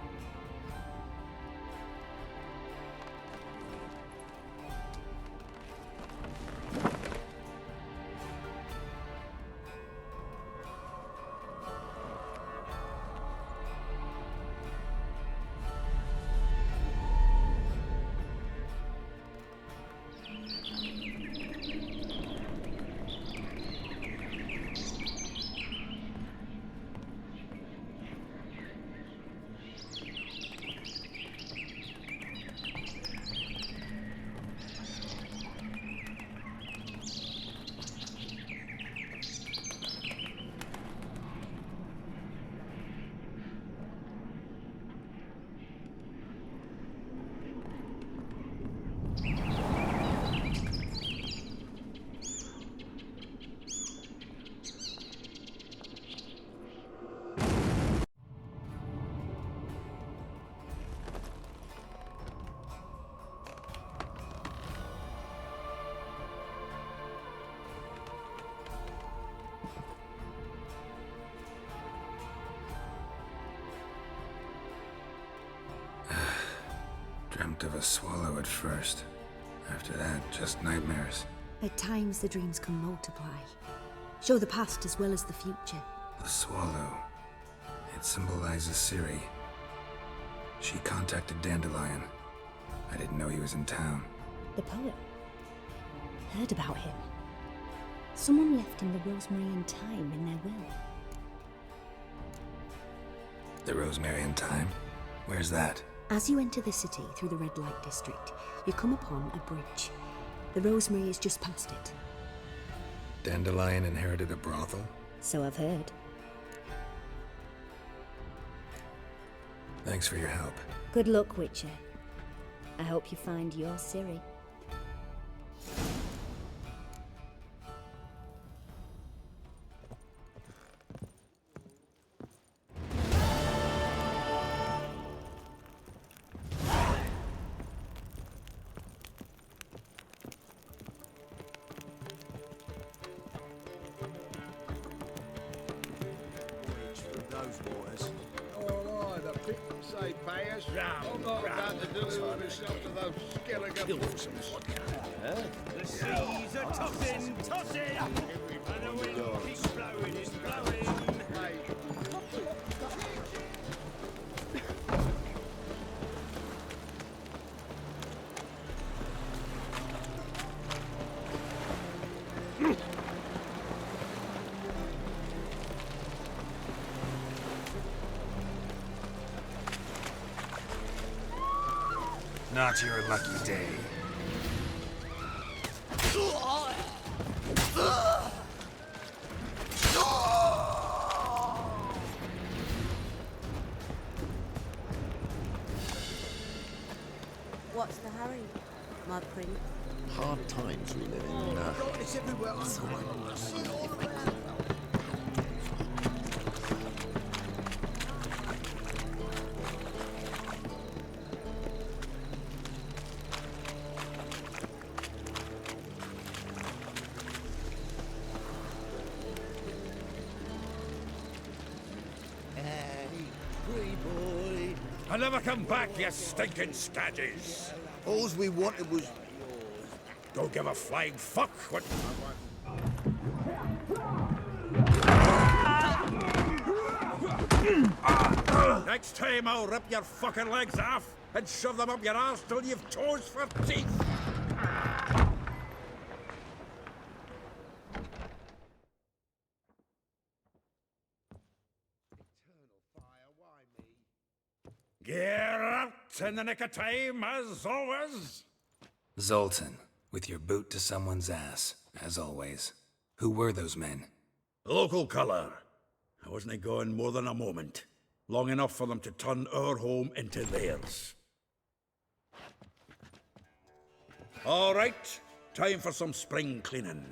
Dreamt of a swallow at first. After that, just nightmares. At times the dreams can multiply. Show the past as well as the future. The swallow. It symbolizes Ciri. She contacted Dandelion. I didn't know he was in town. The poet. Heard about him. Someone left him the Rosemary and Thyme in their will. The Rosemary and Thyme? Where's that? As you enter the city through the red light district, you come upon a bridge. The Rosemary is just past it. Dandelion inherited a brothel? So I've heard. Thanks for your help. Good luck, Witcher. I hope you find your Ciri. The seas are tossing, tossing, and the wind keeps blowing, it's blowing. Not your lucky day. What's the hurry, my prince? Hard times we live in. It's everywhere. I'll never come back, you stinking staggies. All we wanted was... Don't give a flying fuck what... Next time I'll rip your fucking legs off and shove them up your arse till you've toes for teeth. Gear out in the nick of time, as always. Zoltan, with your boot to someone's ass, as always. Who were those men? Local colour. I wasn't gone more than a moment. Long enough for them to turn our home into theirs. All right, time for some spring cleaning.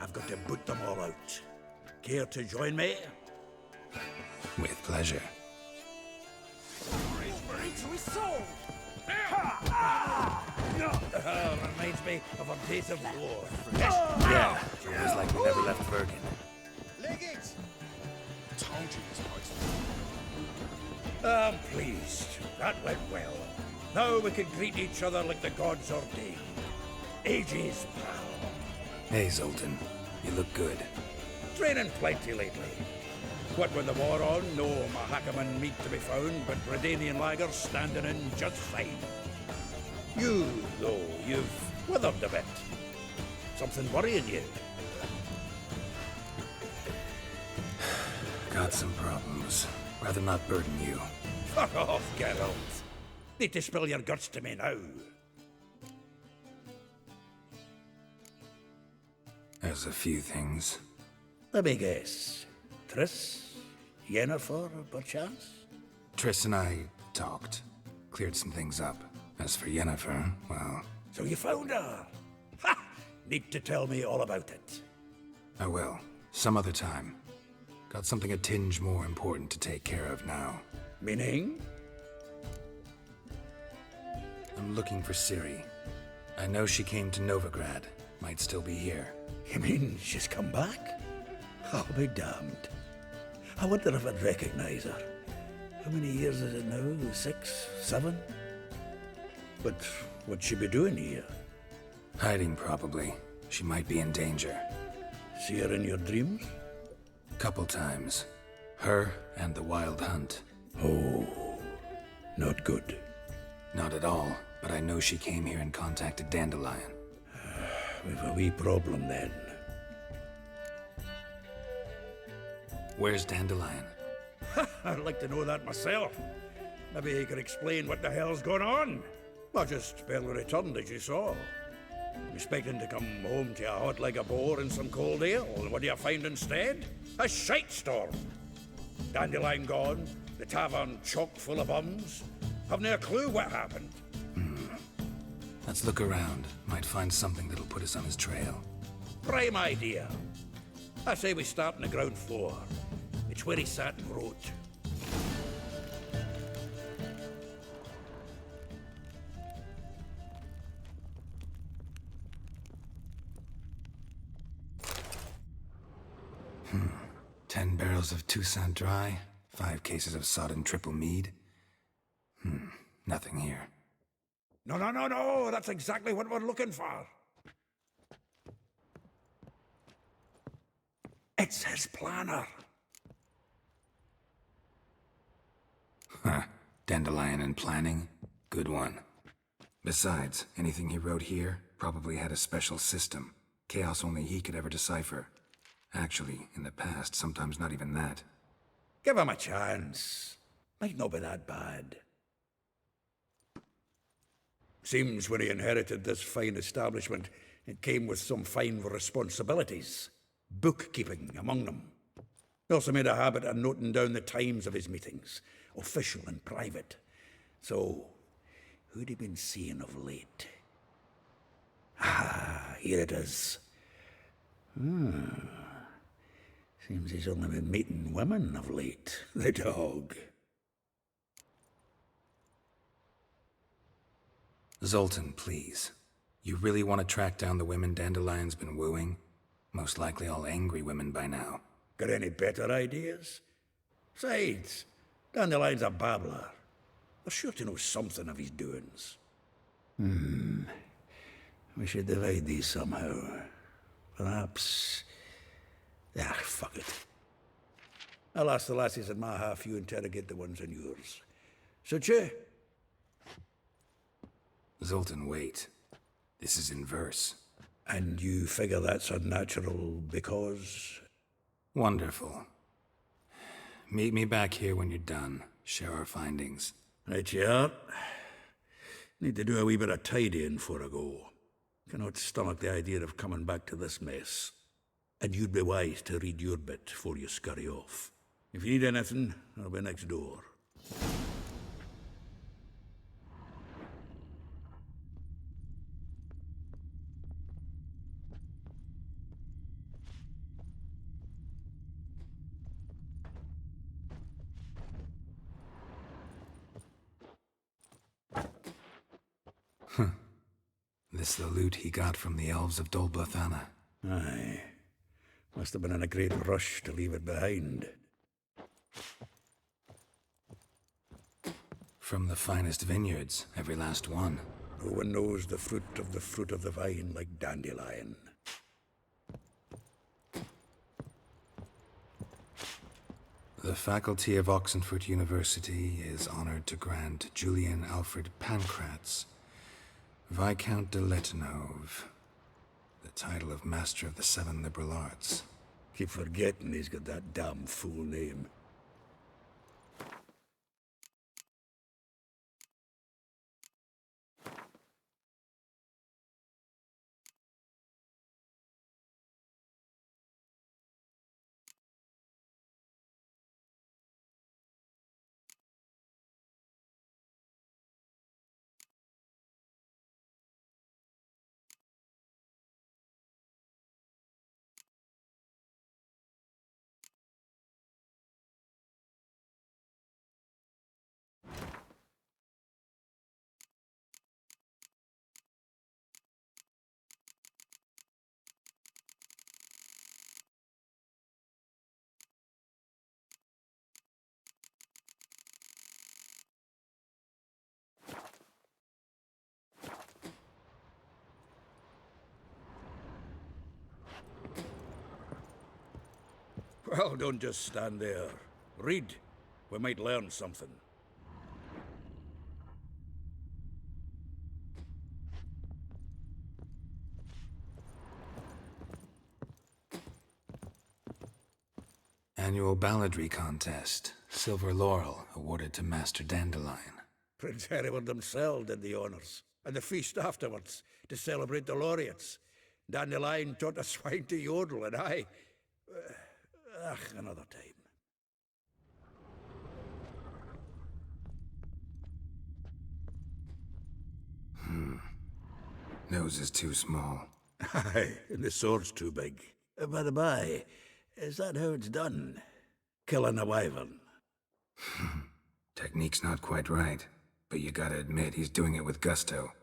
I've got to boot them all out. Care to join me? With pleasure. Reminds me of our days of war. Yeah, it was like we never left Bergen. Leg it! Told you this place. I'm pleased. That went well. Now we can greet each other like the gods ordained. Ages, pal. Hey, Zoltan. You look good. Training plenty lately. What with the war on, no Mahakaman meat to be found, but Redanian lagers standing in just fine. You, though, you've withered a bit. Something worrying you? Got some problems. Rather not burden you. Fuck off, Geralt. Need to spill your guts to me now. There's a few things. Let me guess. Triss? Yennefer, perchance? Triss and I talked. Cleared some things up. As for Yennefer, well... So you found her? Ha! Need to tell me all about it. I will. Some other time. Got something a tinge more important to take care of now. Meaning? I'm looking for Ciri. I know she came to Novigrad. Might still be here. You mean she's come back? I'll be damned. I wonder if I'd recognize her. How many years is it now? 6? 7? But what'd she be doing here? Hiding, probably. She might be in danger. See her in your dreams? Couple times. Her and the Wild Hunt. Oh, not good. Not at all, but I know she came here and contacted Dandelion. We've a wee problem then. Where's Dandelion? I'd like to know that myself. Maybe he could explain what the hell's going on. I just barely returned, as you saw. Expecting to come home to a hot like a boar and some cold ale, and what do you find instead? A shite storm. Dandelion gone, the tavern chock full of bums. Have no clue what happened. Let's look around. Might find something that'll put us on his trail. Prime idea. I say we start on the ground floor. It's where he sat and wrote. Hmm. 10 barrels of Toussaint Dry, 5 cases of sodden triple mead. Nothing here. No, that's exactly what we're looking for. It's his planner. Huh. Dandelion and planning? Good one. Besides, anything he wrote here probably had a special system. Chaos only he could ever decipher. Actually, in the past, sometimes not even that. Give him a chance. Might not be that bad. Seems when he inherited this fine establishment, it came with some fine responsibilities. Bookkeeping among them. He also made a habit of noting down the times of his meetings, official and private. So, who'd he been seeing of late? Ah, here it is. Seems he's only been meeting women of late, the dog. Zoltan, please. You really want to track down the women Dandelion's been wooing? Most likely all angry women by now. Got any better ideas? Besides, Dandelion's a babbler. They're sure to know something of his doings. We should divide these somehow. Perhaps... Ah, fuck it. I'll ask the lassies in my half, you interrogate the ones in yours. Suche? Zoltan, wait. This is in verse. And you figure that's unnatural because... Wonderful. Meet me back here when you're done. Share our findings. Right you are. Need to do a wee bit of tidying before I go. Cannot stomach the idea of coming back to this mess. And you'd be wise to read your bit before you scurry off. If you need anything, I'll be next door. This the loot he got from the elves of Dol Blathanna. Aye. Must have been in a great rush to leave it behind. From the finest vineyards, every last one. No one knows the fruit of the vine like Dandelion. The faculty of Oxenfurt University is honored to grant Julian Alfred Pancratz, Viscount de Letonov, the title of Master of the Seven Liberal Arts. Keep forgetting he's got that damn fool name. Well, don't just stand there. Read. We might learn something. Annual balladry contest. Silver laurel awarded to Master Dandelion. Prince Hereward himself did the honors. And the feast afterwards, to celebrate the laureates. Dandelion taught a swine to yodel, and I... another time. Nose is too small. Aye, and the sword's too big. By the by, is that how it's done? Killing a wyvern? Technique's not quite right, but you gotta admit he's doing it with gusto.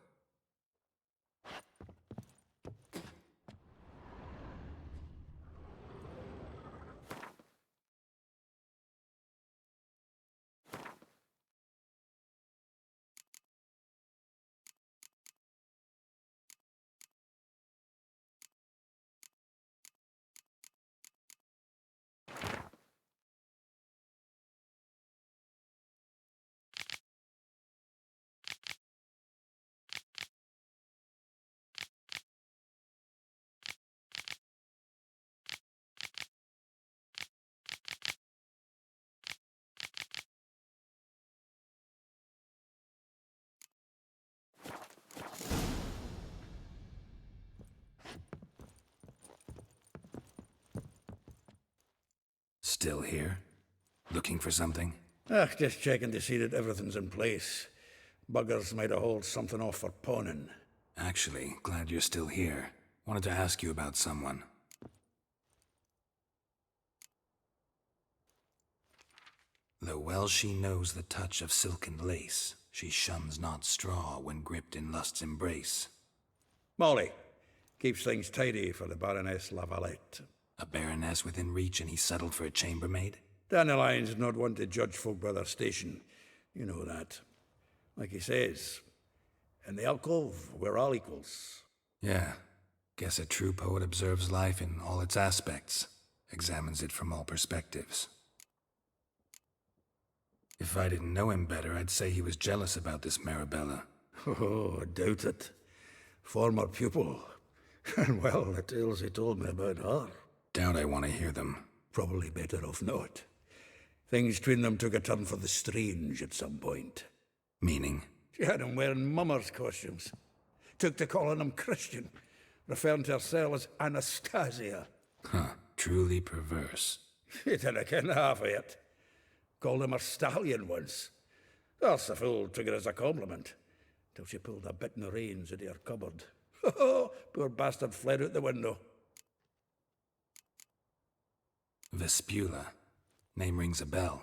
Still here? Looking for something? Just checking to see that everything's in place. Buggers might have hauled something off for pawning. Actually, glad you're still here. Wanted to ask you about someone. Though well she knows the touch of silken lace, she shuns not straw when gripped in lust's embrace. Molly. Keeps things tidy for the Baroness Lavalette. A baroness within reach and he settled for a chambermaid? Dandelion's not one to judge folk by their station. You know that. Like he says, in the alcove, we're all equals. Yeah. Guess a true poet observes life in all its aspects, examines it from all perspectives. If I didn't know him better, I'd say he was jealous about this Marabella. Oh, I doubt it. Former pupil. And well, the tales he told me about her. Doubt I want to hear them. Probably better off not. Things between them took a turn for the strange at some point. Meaning? She had him wearing mummers' costumes. Took to calling him Christian, referring to herself as Anastasia. Huh, truly perverse. He didn't ken half of it. Called him a stallion once. Course the fool took it as a compliment, till she pulled a bit in the reins into her cupboard. Poor bastard fled out the window. Vespula. Name rings a bell.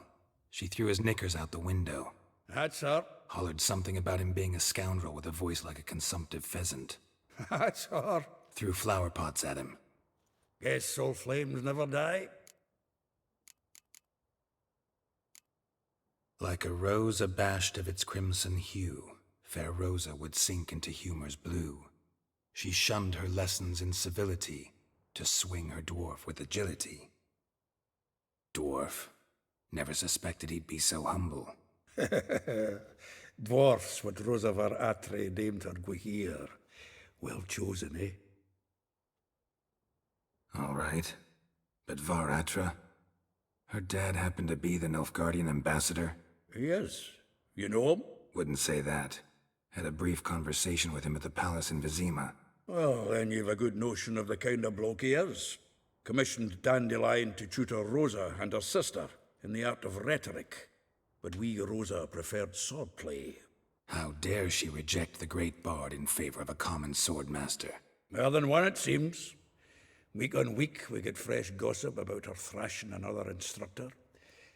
She threw his knickers out the window. That's her. Hollered something about him being a scoundrel with a voice like a consumptive pheasant. That's her. Threw flower pots at him. Guess soul flames never die. Like a rose abashed of its crimson hue, fair Rosa would sink into humor's blue. She shunned her lessons in civility to swing her dwarf with agility. Dwarf. Never suspected he'd be so humble. Dwarfs what Rosa var Atre named her Guihir. Well chosen, eh? All right. But Var Atra? Her dad happened to be the Nilfgaardian ambassador? He is. You know him? Wouldn't say that. Had a brief conversation with him at the palace in Vizima. Well, then you've a good notion of the kind of bloke he is. Commissioned Dandelion to tutor Rosa and her sister in the art of rhetoric. But we, Rosa, preferred swordplay. How dare she reject the great bard in favor of a common swordmaster? More than one, it seems. Week on week, we get fresh gossip about her thrashing another instructor.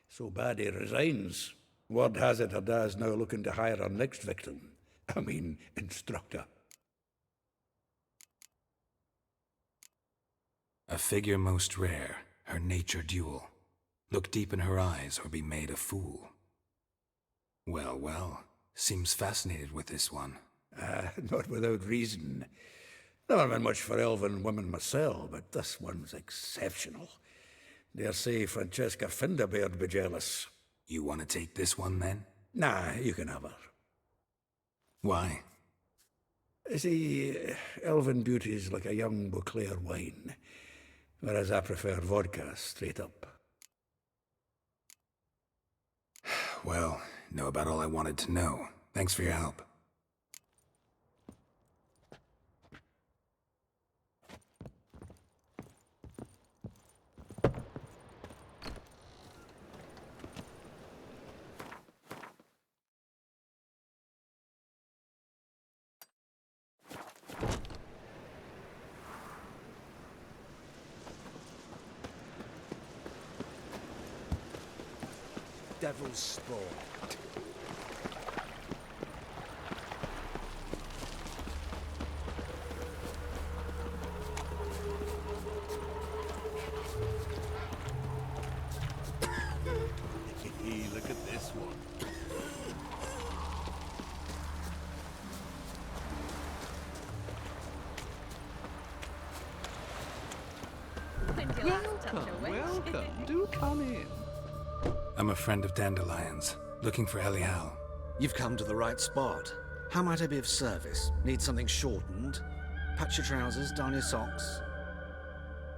So bad he resigns. Word has it her dad's now looking to hire her next victim. I mean, instructor. A figure most rare, her nature dual. Look deep in her eyes or be made a fool. Well, well, seems fascinated with this one. Not without reason. Never been much for elven women myself, but this one's exceptional. Dare say Francesca Finderbeard be jealous. You want to take this one, then? Nah, you can have her. Why? See, elven beauty's like a young Beauclair wine, whereas I prefer vodka straight up. Well, know about all I wanted to know. Thanks for your help. Devil's Spawn. Look at this one. Welcome. Do come in. I'm a friend of Dandelion's, looking for Elial. You've come to the right spot. How might I be of service? Need something shortened? Patch your trousers, darn your socks.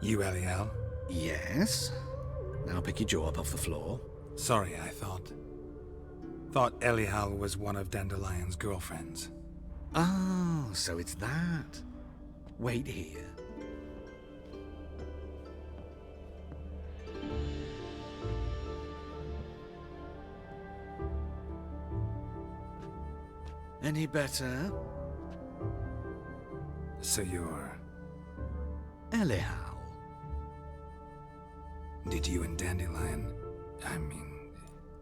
You Elial? Yes. Now pick your jaw up off the floor. Sorry, I thought Elial was one of Dandelion's girlfriends. Oh, so it's that. Wait here. Any better? So you're... Elihow. Did you and Dandelion...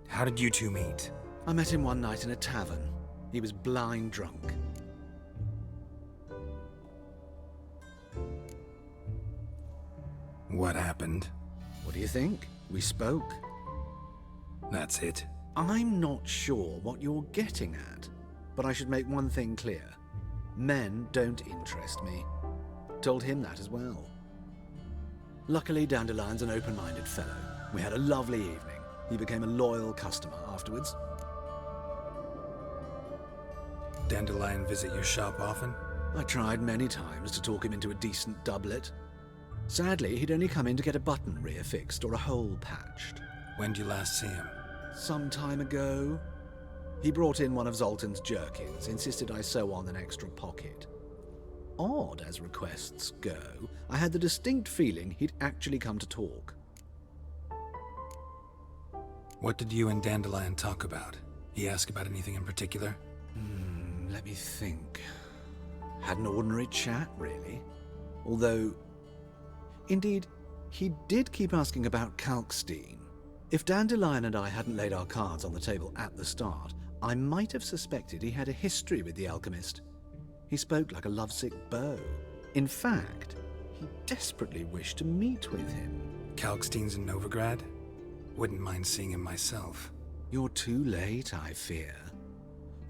how did you two meet? I met him one night in a tavern. He was blind drunk. What happened? What do you think? We spoke. That's it? I'm not sure what you're getting at, but I should make one thing clear. Men don't interest me. Told him that as well. Luckily, Dandelion's an open-minded fellow. We had a lovely evening. He became a loyal customer afterwards. Dandelion visit your shop often? I tried many times to talk him into a decent doublet. Sadly, he'd only come in to get a button reaffixed or a hole patched. When did you last see him? Some time ago. He brought in one of Zoltan's jerkins, insisted I sew on an extra pocket. Odd as requests go, I had the distinct feeling he'd actually come to talk. What did you and Dandelion talk about? He ask about anything in particular? Let me think. Had an ordinary chat, really. Although, indeed, he did keep asking about Kalkstein. If Dandelion and I hadn't laid our cards on the table at the start, I might have suspected he had a history with the alchemist. He spoke like a lovesick beau. In fact, he desperately wished to meet with him. Kalkstein's in Novigrad? Wouldn't mind seeing him myself. You're too late, I fear.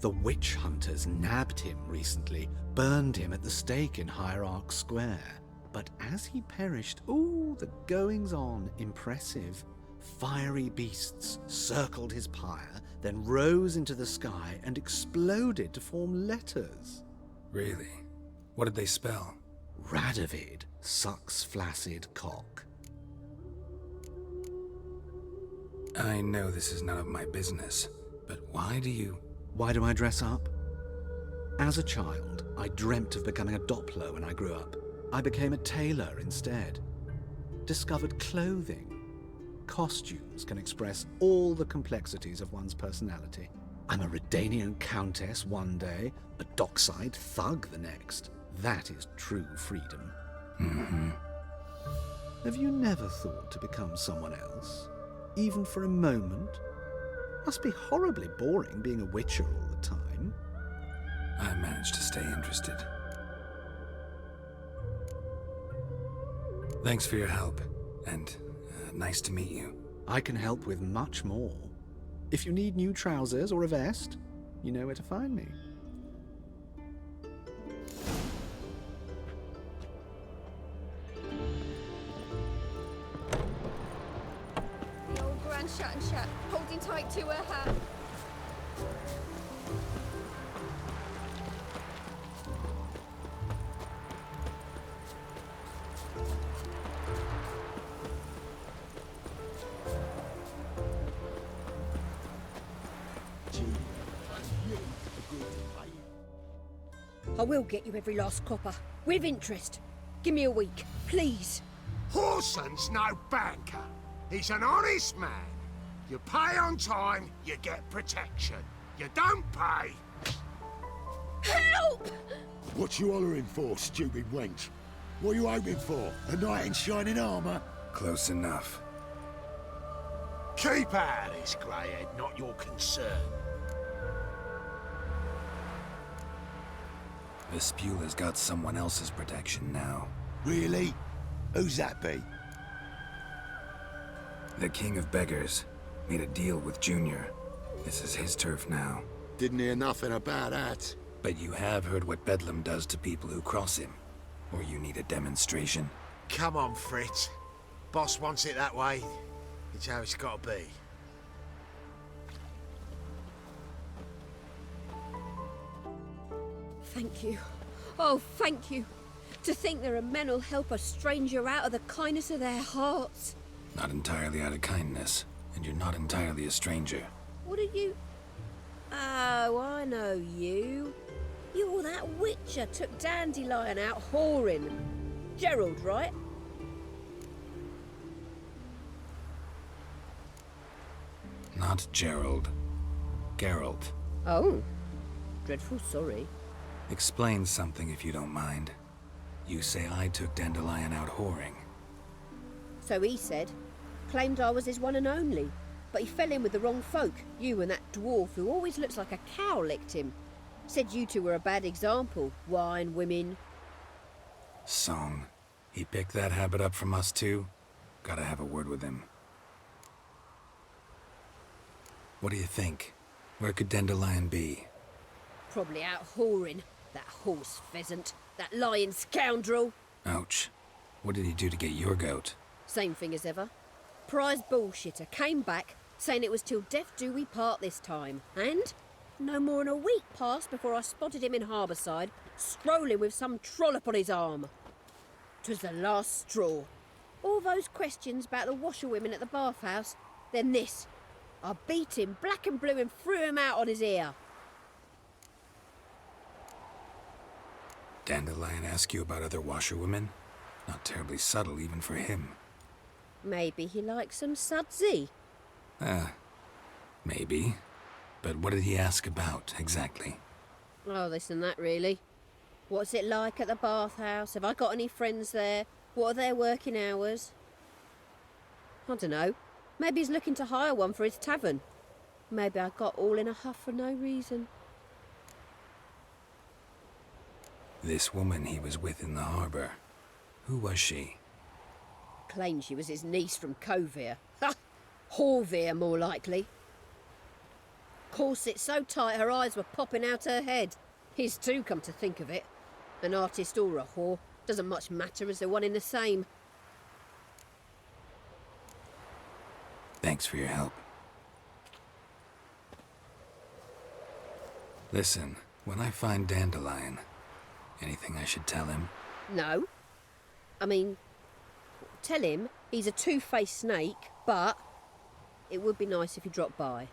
The witch hunters nabbed him recently, burned him at the stake in Hierarch Square. But as he perished, the goings-on impressive. Fiery beasts circled his pyre, then rose into the sky and exploded to form letters. Really? What did they spell? Radovid sucks flaccid cock. I know this is none of my business, but why do I dress up? As a child, I dreamt of becoming a Doppler when I grew up. I became a tailor instead. Discovered clothing. Costumes can express all the complexities of one's personality. I'm a Redanian countess one day, a dockside thug the next. That is true freedom. Have you never thought to become someone else? Even for a moment? Must be horribly boring being a witcher all the time. I managed to stay interested. Thanks for your help, and nice to meet you. I can help with much more. If you need new trousers or a vest, you know where to find me. The old Grand Shut, holding tight to her hat. I will get you every last copper, with interest. Give me a week, please. Horson's no banker. He's an honest man. You pay on time, you get protection. You don't pay... Help! What you hollering for, stupid wench? What are you hoping for? A knight in shining armour? Close enough. Keep out of this, greyhead, not your concern. Vespula's got someone else's protection now. Really? Who's that be? The King of Beggars made a deal with Junior. This is his turf now. Didn't hear nothing about that. But you have heard what Bedlam does to people who cross him. Or you need a demonstration? Come on, Fritz. Boss wants it that way. It's how it's got to be. Thank you. Oh, thank you. To think there are men who'll help a stranger out of the kindness of their hearts. Not entirely out of kindness, and you're not entirely a stranger. What are you... Oh, I know you. You're that witcher took Dandelion out whoring. Gerald, right? Not Gerald. Geralt. Oh. Dreadful sorry. Explain something if you don't mind. You say I took Dandelion out whoring. So he said. Claimed I was his one and only. But he fell in with the wrong folk. You and that dwarf who always looks like a cow licked him. Said you two were a bad example. Wine, women. Song. He picked that habit up from us too? Gotta have a word with him. What do you think? Where could Dandelion be? Probably out whoring. That horse pheasant. That lying scoundrel. Ouch. What did he do to get your goat? Same thing as ever. Prize bullshitter came back, saying it was till death do we part this time. And no more than a week passed before I spotted him in Harbourside, strolling with some trollop on his arm. 'Twas the last straw. All those questions about the washerwomen at the bathhouse, then this. I beat him black and blue and threw him out on his ear. Dandelion ask you about other washerwomen? Not terribly subtle even for him. Maybe he likes some sudsy. Maybe. But what did he ask about, exactly? Oh, this and that, really. What's it like at the bathhouse? Have I got any friends there? What are their working hours? I don't know. Maybe he's looking to hire one for his tavern. Maybe I got all in a huff for no reason. This woman he was with in the harbour. Who was she? Claimed she was his niece from Kovir. Ha! Horvir, more likely. Corset so tight her eyes were popping out her head. His too, come to think of it. An artist or a whore. Doesn't much matter as they're one in the same. Thanks for your help. Listen, when I find Dandelion, anything I should tell him? No. I mean, tell him he's a two-faced snake, but it would be nice if he dropped by.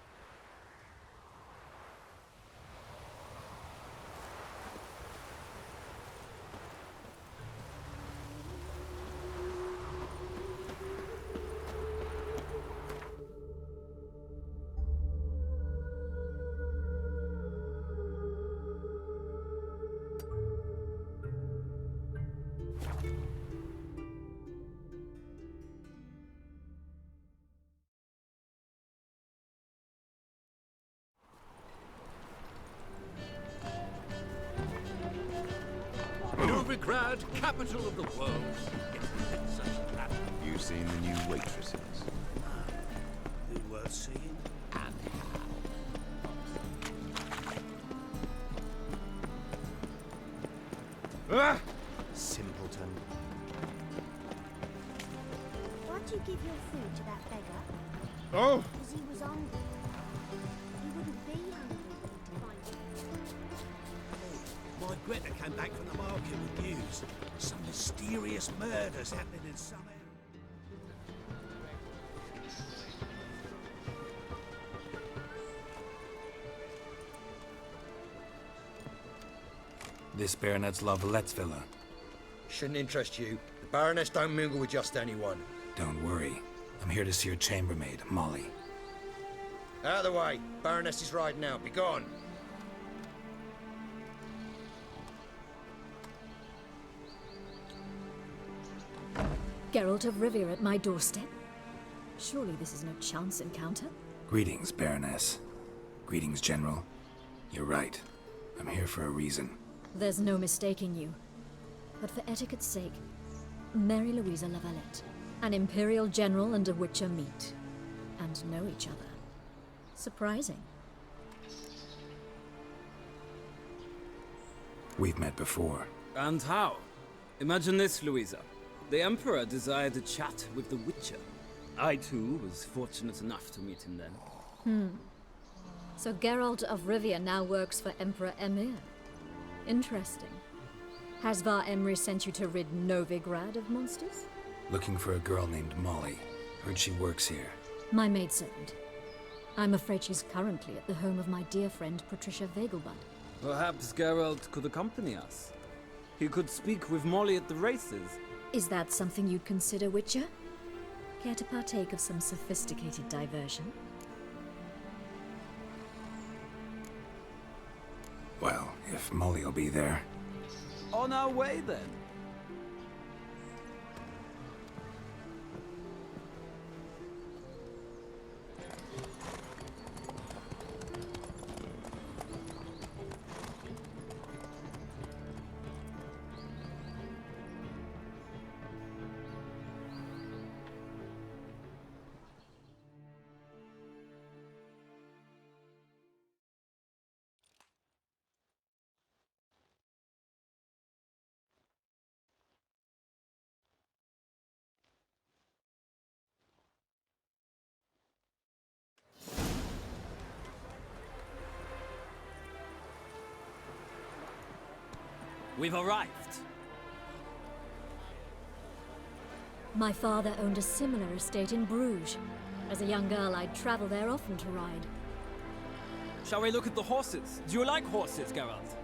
Novigrad, capital of the world. You seen the new waitresses? Be worth seeing. Simpleton. Why'd you give your food to that beggar? Oh! Because he was hungry. He wouldn't be hungry to find you. My Greta came back from the market with news. Some mysterious murders happening in some area. This Baronet's Lavallette's villa. Shouldn't interest you. The Baroness don't mingle with just anyone. Don't worry. I'm here to see her chambermaid, Molly. Out of the way. Baroness is riding out. Be gone. Geralt of Rivia at my doorstep? Surely this is no chance encounter? Greetings, Baroness. Greetings, General. You're right. I'm here for a reason. There's no mistaking you. But for etiquette's sake, Mary Louisa Lavalette. An Imperial General and a Witcher meet. And know each other. Surprising. We've met before. And how? Imagine this, Louisa. The Emperor desired a chat with the Witcher. I, too, was fortunate enough to meet him then. So Geralt of Rivia now works for Emperor Emhyr. Interesting. Has Var Emry sent you to rid Novigrad of monsters? Looking for a girl named Molly. Heard she works here. My maidservant. I'm afraid she's currently at the home of my dear friend Patricia Vegelbud. Perhaps Geralt could accompany us. He could speak with Molly at the races. Is that something you'd consider, Witcher? Care to partake of some sophisticated diversion? Well, if Molly'll be there. On our way, then. We've arrived. My father owned a similar estate in Bruges. As a young girl, I'd travel there often to ride. Shall we look at the horses? Do you like horses, Geralt?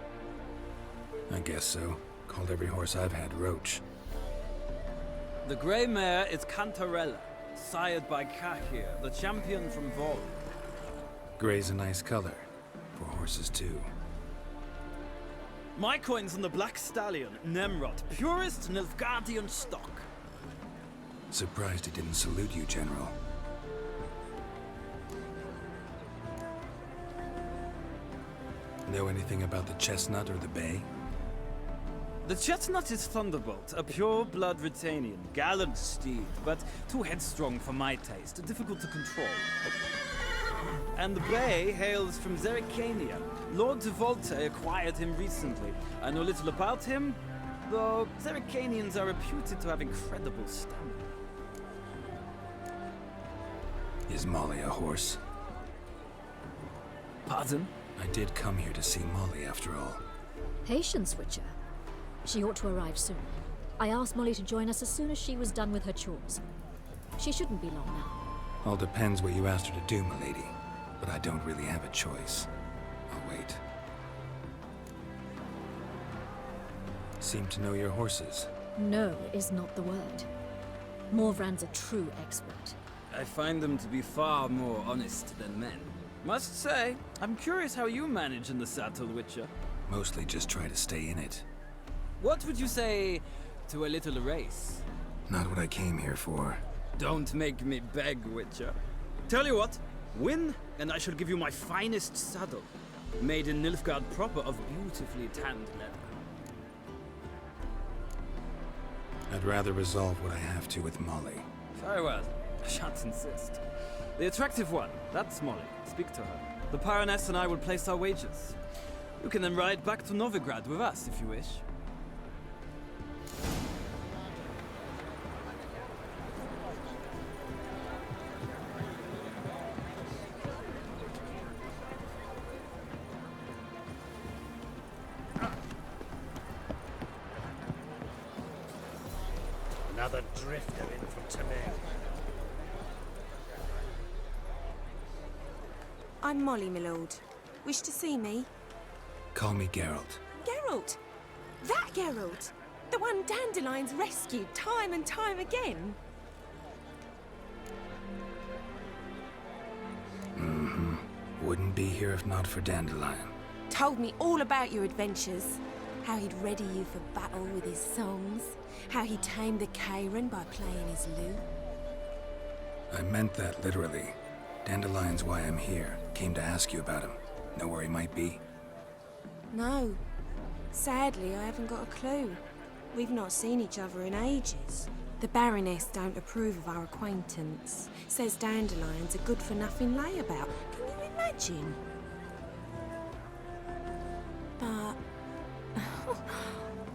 I guess so. Called every horse I've had Roach. The grey mare is Cantarella, sired by Kahir, the champion from Vol. Grey's a nice color. For horses, too. My coin's on the Black Stallion, Nemrod, purest Nilfgaardian stock. Surprised he didn't salute you, General. Know anything about the Chestnut or the Bay? The Chestnut is Thunderbolt, a pure-blood Britannian, gallant steed, but too headstrong for my taste, difficult to control. And the Bay hails from Zerrikania. Lord de Volte acquired him recently. I know little about him, though Zerrikanians are reputed to have incredible stamina. Is Molly a horse? Pardon? I did come here to see Molly, after all. Patience, Witcher. She ought to arrive soon. I asked Molly to join us as soon as she was done with her chores. She shouldn't be long now. All depends what you asked her to do, milady. But I don't really have a choice. I'll wait. Seem to know your horses. No is not the word. Morvran's a true expert. I find them to be far more honest than men. Must say, I'm curious how you manage in the saddle, Witcher. Mostly just try to stay in it. What would you say to a little race? Not what I came here for. Don't make me beg, Witcher. Tell you what, win, and I shall give you my finest saddle. Made in Nilfgaard proper of beautifully tanned leather. I'd rather resolve what I have to with Molly. Very well. I shan't insist. The attractive one, that's Molly. Speak to her. The Baroness and I will place our wagers. You can then ride back to Novigrad with us, if you wish. Another drifter in from Tamir. I'm Molly, my lord. Wish to see me? Call me Geralt. Geralt! That Geralt! The one Dandelion's rescued time and time again! Mm-hmm. Wouldn't be here if not for Dandelion. Told me all about your adventures. How he'd ready you for battle with his songs. How he tamed the Kairan by playing his lute. I meant that literally. Dandelion's why I'm here. Came to ask you about him. Know where he might be? No. Sadly, I haven't got a clue. We've not seen each other in ages. The Baroness don't approve of our acquaintance. Says Dandelion's a good-for-nothing layabout. Can you imagine? But...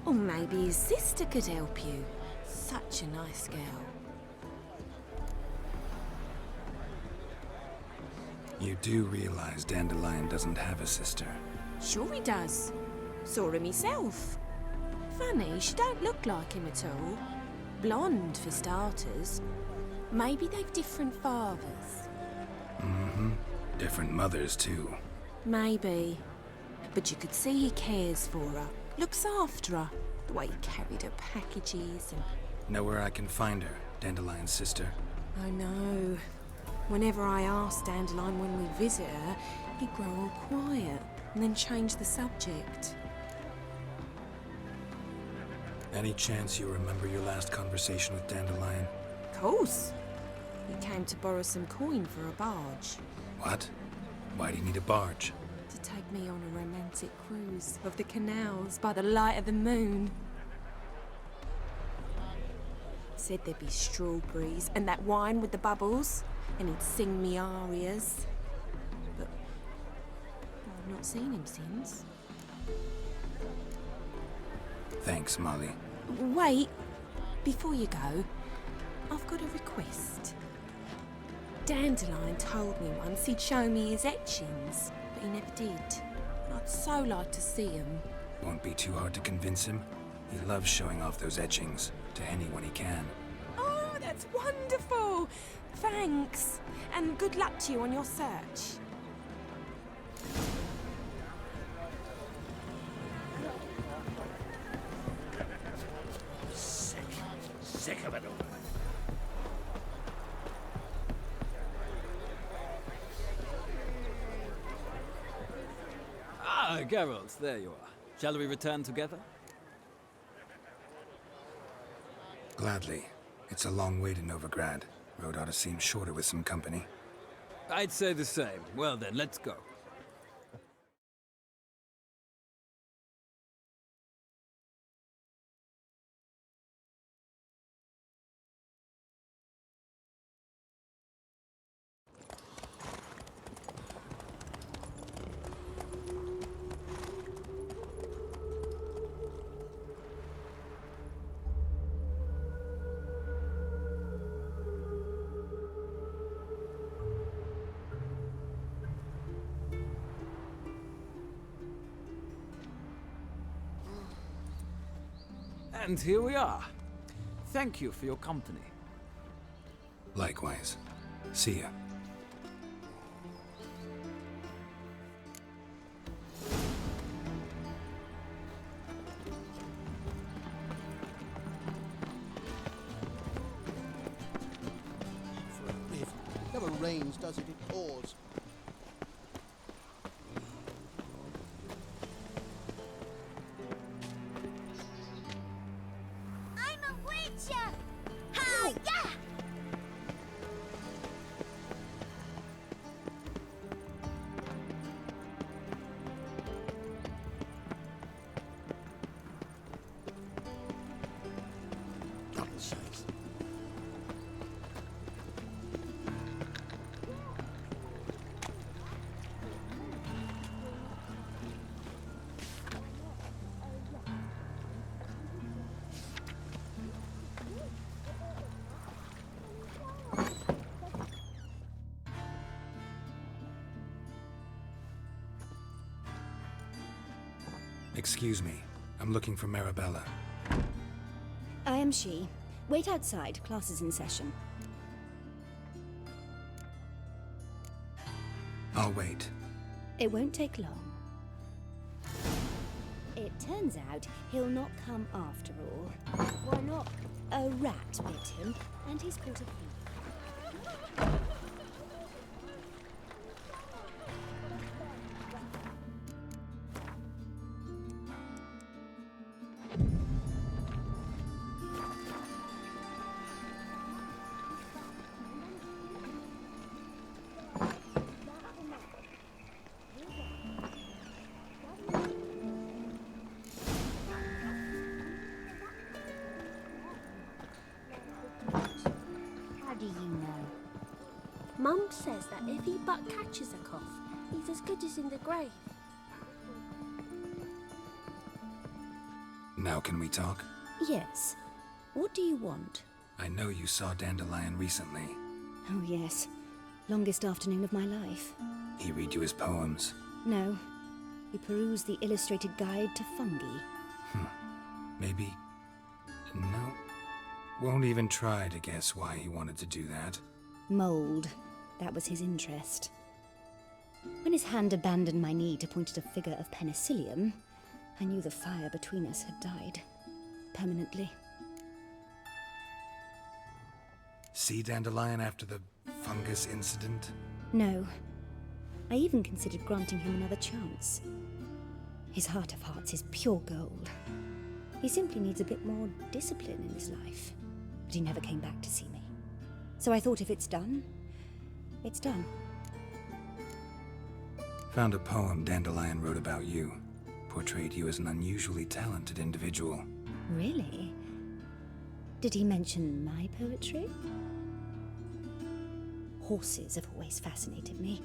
or maybe his sister could help you. Such a nice girl. You do realize Dandelion doesn't have a sister. Sure he does. Saw him himself. Funny, she don't look like him at all. Blonde, for starters. Maybe they've different fathers. Mm-hmm. Different mothers, too. Maybe. But you could see he cares for her. Looks after her. The way he carried her packages and... Know where I can find her, Dandelion's sister? I know. Whenever I asked Dandelion when we visit her, he'd grow all quiet and then change the subject. Any chance you remember your last conversation with Dandelion? Of course. He came to borrow some coin for a barge. What? Why do you need a barge? To take me on a romantic cruise of the canals by the light of the moon. Said there'd be strawberries and that wine with the bubbles, and he'd sing me arias. But I've not seen him since. Thanks, Molly. Wait, before you go, I've got a request. Dandelion told me once he'd show me his etchings, but he never did. I'd so like to see them. Won't be too hard to convince him. He loves showing off those etchings to anyone he can. Oh, that's wonderful! Thanks, and good luck to you on your search. Sick of it all. Ah, Geralt, there you are. Shall we return together? Gladly. It's a long way to Novigrad. Road ought to seem shorter with some company. I'd say the same. Well then, let's go. And here we are. Thank you for your company. Likewise. See ya. Never rains, does it? It pours. Excuse me. I'm looking for Marabella. I am she. Wait outside. Class is in session. I'll wait. It won't take long. It turns out he'll not come after all. Why not? A rat bit him, and he's caught a thief. Mum says that if he but catches a cough, he's as good as in the grave. Now can we talk? Yes. What do you want? I know you saw Dandelion recently. Oh, yes. Longest afternoon of my life. He read you his poems? No. He perused the illustrated guide to fungi. Maybe... No. Won't even try to guess why he wanted to do that. Mold. That was his interest. When his hand abandoned my knee to point at a figure of penicillium, I knew the fire between us had died. Permanently. See Dandelion after the fungus incident? No. I even considered granting him another chance. His heart of hearts is pure gold. He simply needs a bit more discipline in his life. But he never came back to see me. So I thought if it's done, it's done. Found a poem Dandelion wrote about you. Portrayed you as an unusually talented individual. Really? Did he mention my poetry? Horses have always fascinated me.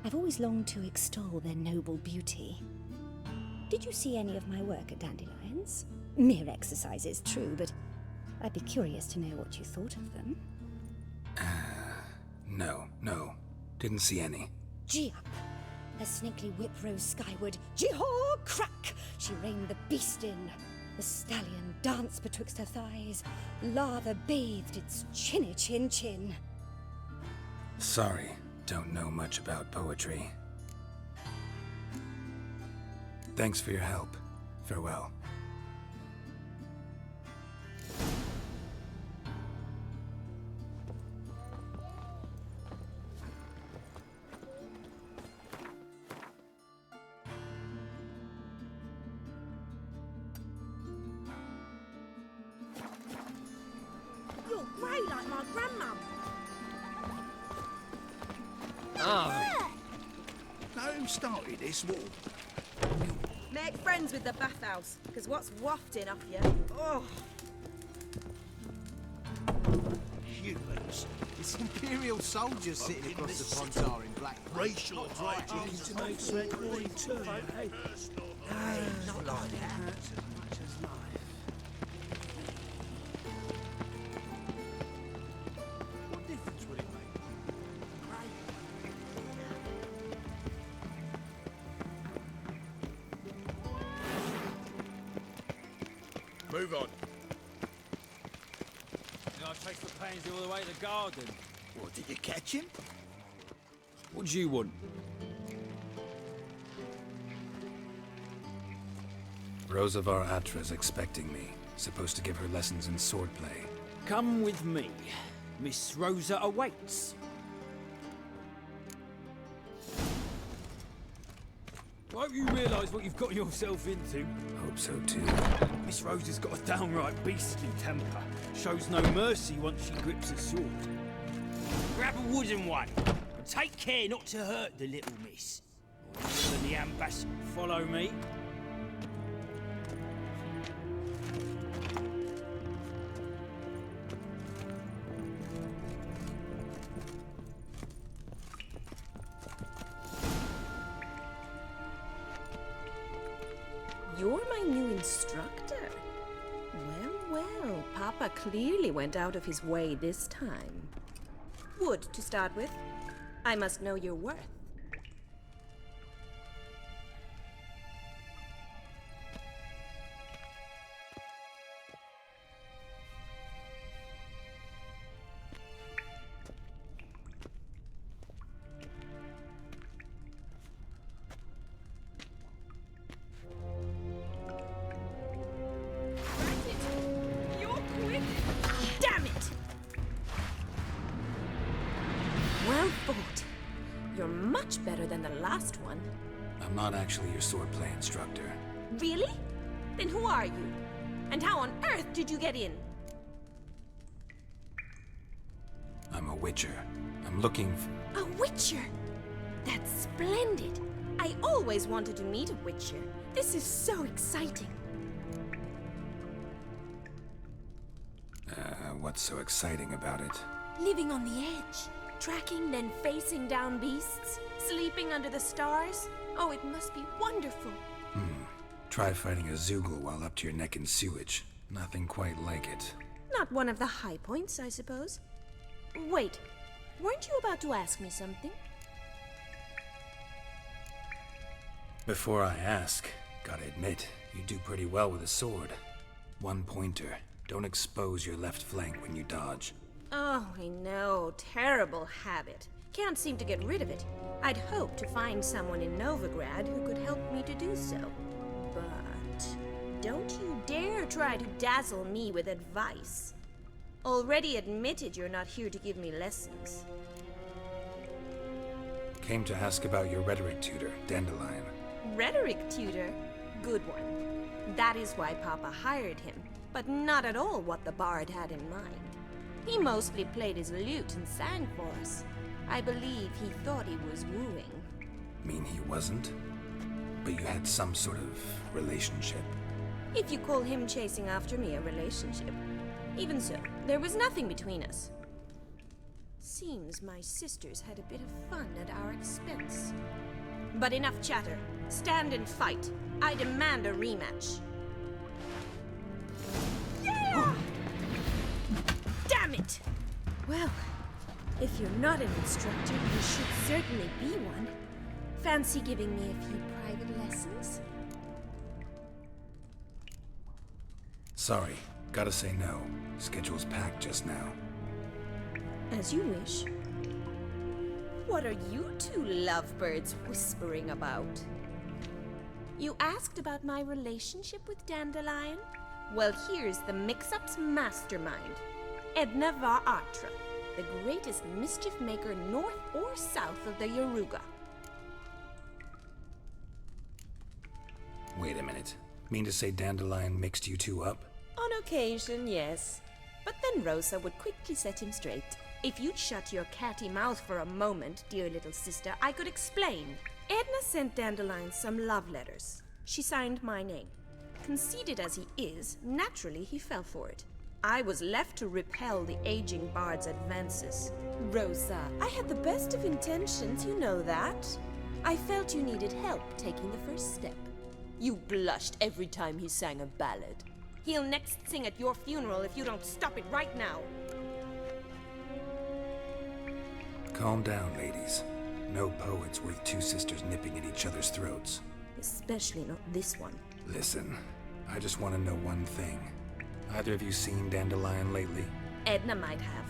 I've always longed to extol their noble beauty. Did you see any of my work at Dandelions? Mere exercises, true, but I'd be curious to know what you thought of them. No. Didn't see any. Gee up! Her snakely whip rose skyward. Gee-haw! Crack! She reined the beast in. The stallion danced betwixt her thighs. Lather bathed its chinny chin. Sorry, don't know much about poetry. Thanks for your help. Farewell. You're grey like my grandmum. Know who started this war? Make friends with the bathhouse, because what's wafting off you? Oh. Humans. It's Imperial soldiers sitting across the Pontar in black. Racial hygiene to make Secretary turn. Not like that. What difference would it make? Move on. I traced the pansy all the way to the garden. What, did you catch him? What do you want? Rosa var Atra's expecting me. Supposed to give her lessons in swordplay. Come with me. Miss Rosa awaits. I hope you realise what you've got yourself into. Hope so too. Miss Rosa's got a downright beastly temper. Shows no mercy once she grips a sword. Grab a wooden one, and take care not to hurt the little miss. Or you and the ambass follow me. You're my new instructor. Well, Papa clearly went out of his way this time. Wood, to start with. I must know your worth. Damn it! Well fought. You're much better than the last one. I'm not actually your swordplay instructor. Really? Then who are you? And how on earth did you get in? I'm a witcher. I'm looking for... A witcher? That's splendid. I always wanted to meet a witcher. This is so exciting. What's so exciting about it? Living on the edge. Tracking, then facing down beasts. Sleeping under the stars. Oh, it must be wonderful. Try fighting a Zoogle while up to your neck in sewage. Nothing quite like it. Not one of the high points, I suppose. Wait, weren't you about to ask me something? Before I ask, gotta admit, you do pretty well with a sword. One pointer. Don't expose your left flank when you dodge. Oh, I know. Terrible habit. Can't seem to get rid of it. I'd hoped to find someone in Novigrad who could help me to do so. But don't you dare try to dazzle me with advice. Already admitted you're not here to give me lessons. Came to ask about your rhetoric tutor, Dandelion. Rhetoric tutor? Good one. That is why Papa hired him, but not at all what the bard had in mind. He mostly played his lute and sang for us. I believe he thought he was wooing. Mean he wasn't? But you had some sort of relationship. If you call him chasing after me a relationship. Even so, there was nothing between us. Seems my sisters had a bit of fun at our expense. But enough chatter. Stand and fight. I demand a rematch. Yeah! Damn it! Well, if you're not an instructor, you should certainly be one. Fancy giving me a few private lessons? Sorry, gotta say no. Schedule's packed just now. As you wish. What are you two lovebirds whispering about? You asked about my relationship with Dandelion? Well, here's the mix-up's mastermind. Edna Va Atra, the greatest mischief maker north or south of the Yaruga. Wait a minute. Mean to say Dandelion mixed you two up? On occasion, yes. But then Rosa would quickly set him straight. If you'd shut your catty mouth for a moment, dear little sister, I could explain. Edna sent Dandelion some love letters. She signed my name. Conceited as he is, naturally he fell for it. I was left to repel the aging bard's advances. Rosa, I had the best of intentions, you know that. I felt you needed help taking the first step. You blushed every time he sang a ballad. He'll next sing at your funeral if you don't stop it right now. Calm down, ladies. No poet's worth two sisters nipping at each other's throats. Especially not this one. Listen, I just want to know one thing. Either of you seen Dandelion lately? Edna might have.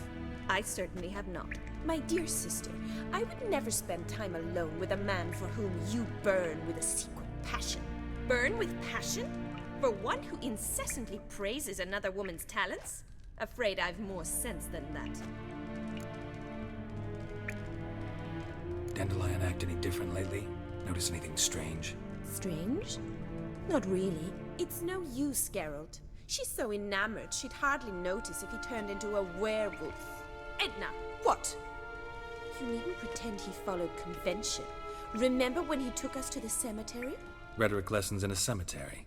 I certainly have not. My dear sister, I would never spend time alone with a man for whom you burn with a secret passion. Burn with passion? For one who incessantly praises another woman's talents? Afraid I've more sense than that. Dandelion act any different lately? Notice anything strange? Strange? Not really. It's no use, Geralt. She's so enamored she'd hardly notice if he turned into a werewolf. Edna, what? You needn't pretend he followed convention. Remember when he took us to the cemetery? Rhetoric lessons in a cemetery.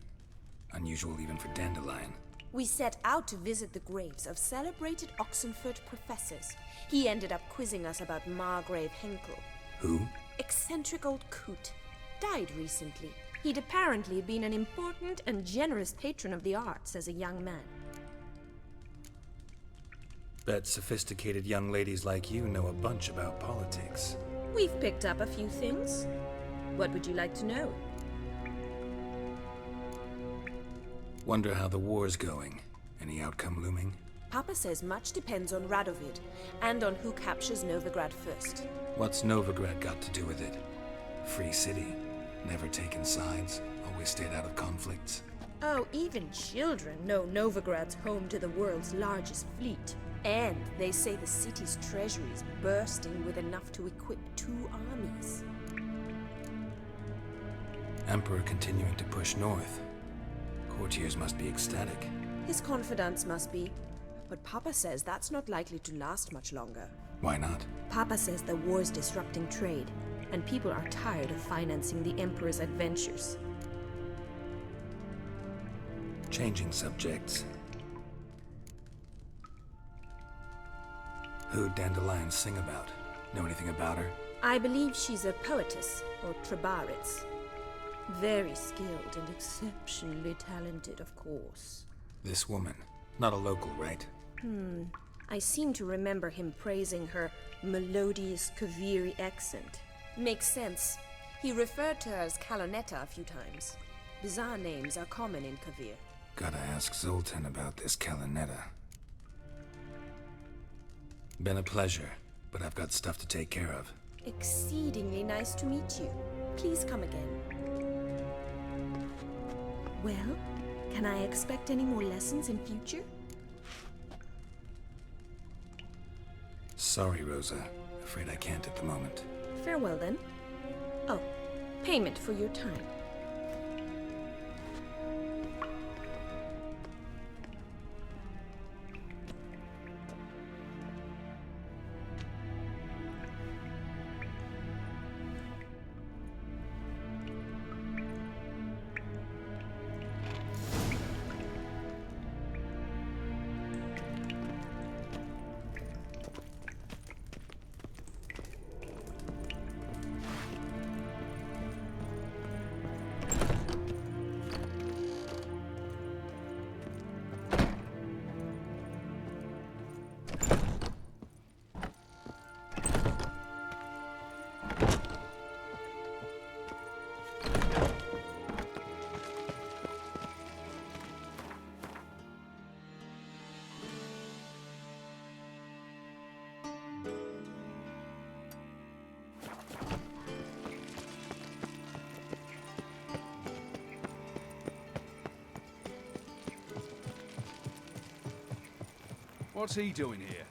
Unusual even for Dandelion. We set out to visit the graves of celebrated Oxenford professors. He ended up quizzing us about Margrave Henkel. Who? Eccentric old coot. Died recently. He'd apparently been an important and generous patron of the arts as a young man. Bet sophisticated young ladies like you know a bunch about politics. We've picked up a few things. What would you like to know? Wonder how the war's going. Any outcome looming? Papa says much depends on Radovid, and on who captures Novigrad first. What's Novigrad got to do with it? Free city. Never taken sides. Always stayed out of conflicts. Oh, even children know Novigrad's home to the world's largest fleet. And they say the city's treasury is bursting with enough to equip 2 armies. Emperor continuing to push north. Courtiers must be ecstatic. His confidants must be. But Papa says that's not likely to last much longer. Why not? Papa says the war's disrupting trade, and people are tired of financing the Emperor's adventures. Changing subjects. Who'd Dandelion sing about? Know anything about her? I believe she's a poetess, or Trebaritz. Very skilled and exceptionally talented, of course. This woman. Not a local, right? I seem to remember him praising her melodious Kaviri accent. Makes sense. He referred to her as Kalonetta a few times. Bizarre names are common in Kavir. Gotta ask Zoltan about this Kalonetta. Been a pleasure, but I've got stuff to take care of. Exceedingly nice to meet you. Please come again. Well, can I expect any more lessons in future? Sorry, Rosa. Afraid I can't at the moment. Farewell, then. Oh, payment for your time. What's he doing here?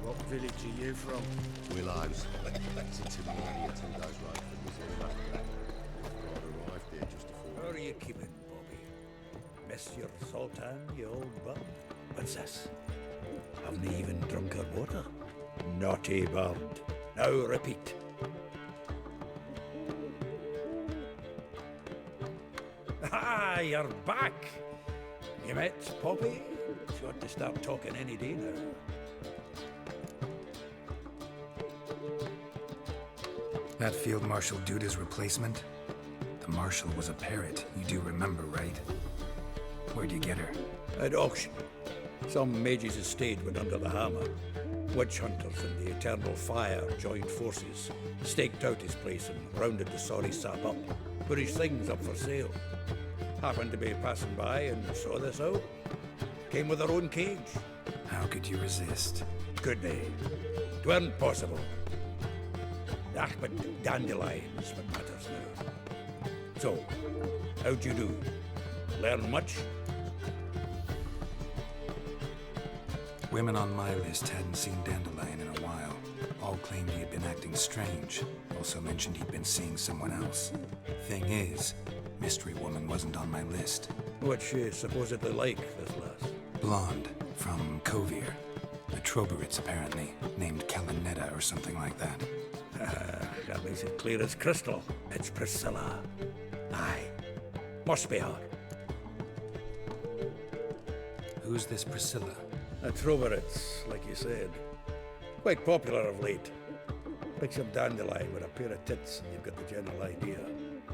What village are you from? Willows. That's into the area 2 days right from this area. I arrived there just before. How are you keeping, Bobby? Miss your sultan, you old bum? Princess, haven't you even drunk her water? Naughty bird. Now repeat. Ah, you're back! You met Poppy? She ought to start talking any day now. That Field Marshal Duda's replacement? The Marshal was a parrot, you do remember, right? Where'd you get her? At auction. Some mage's estate went under the hammer. Witch hunters and the Eternal Fire joined forces, staked out his place and rounded the sorry sap up, put his things up for sale. Happened to be passing by and saw this out. Came with her own cage. How could you resist? Could they? 'Tweren't possible. But dandelions what matters now. So, how'd you do? Learn much? Women on my list hadn't seen Dandelion in a while. All claimed he had been acting strange. Also mentioned he'd been seeing someone else. Thing is, Mystery Woman wasn't on my list. What's she supposedly like, this lass? Blonde, from Kovir. A Troberitz, apparently, named Kalinetta or something like that. That makes it clear as crystal. It's Priscilla. Aye. Must be her. Who's this Priscilla? A Troberitz, like you said. Quite popular of late. Picture Dandelion with a pair of tits and you've got the general idea.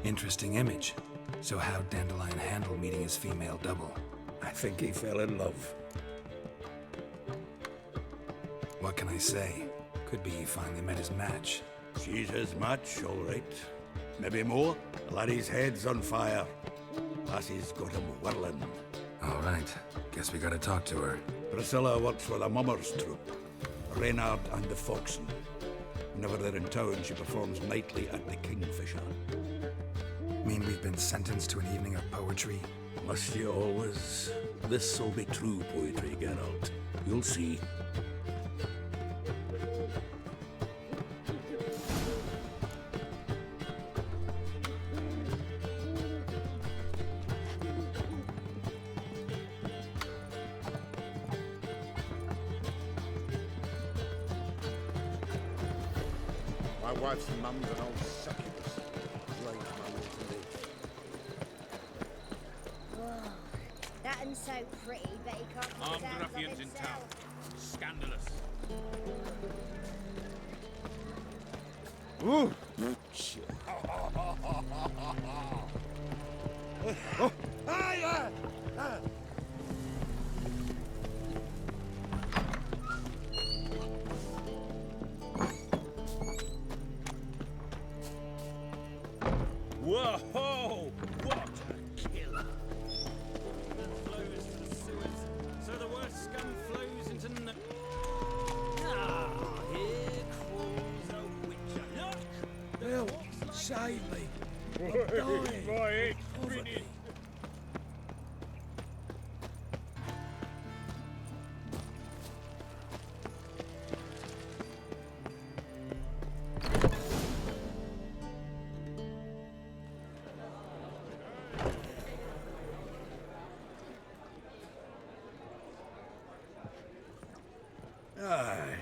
Interesting image. So how'd Dandelion handle meeting his female double? I think he fell in love. What can I say? Could be he finally met his match. She's his match, all right. Maybe more. Laddie's head's on fire. Lassie's got him whirling. All right. Guess we gotta talk to her. Priscilla works for the Mummers troupe. Reynard and the Foxen. Whenever they're in town, she performs nightly at the Kingfisher. Mean we've been sentenced to an evening of poetry? Must you always? This'll be true poetry, Geralt. You'll see. My wife's mum's an old succubus. Blames my will to live. Whoa, that one's so pretty, but he can't keep his Armed hands off ruffians in town. himself. Scandalous. Ooh! Shit. Save me. I'm dying. My head's Poverty. spinning.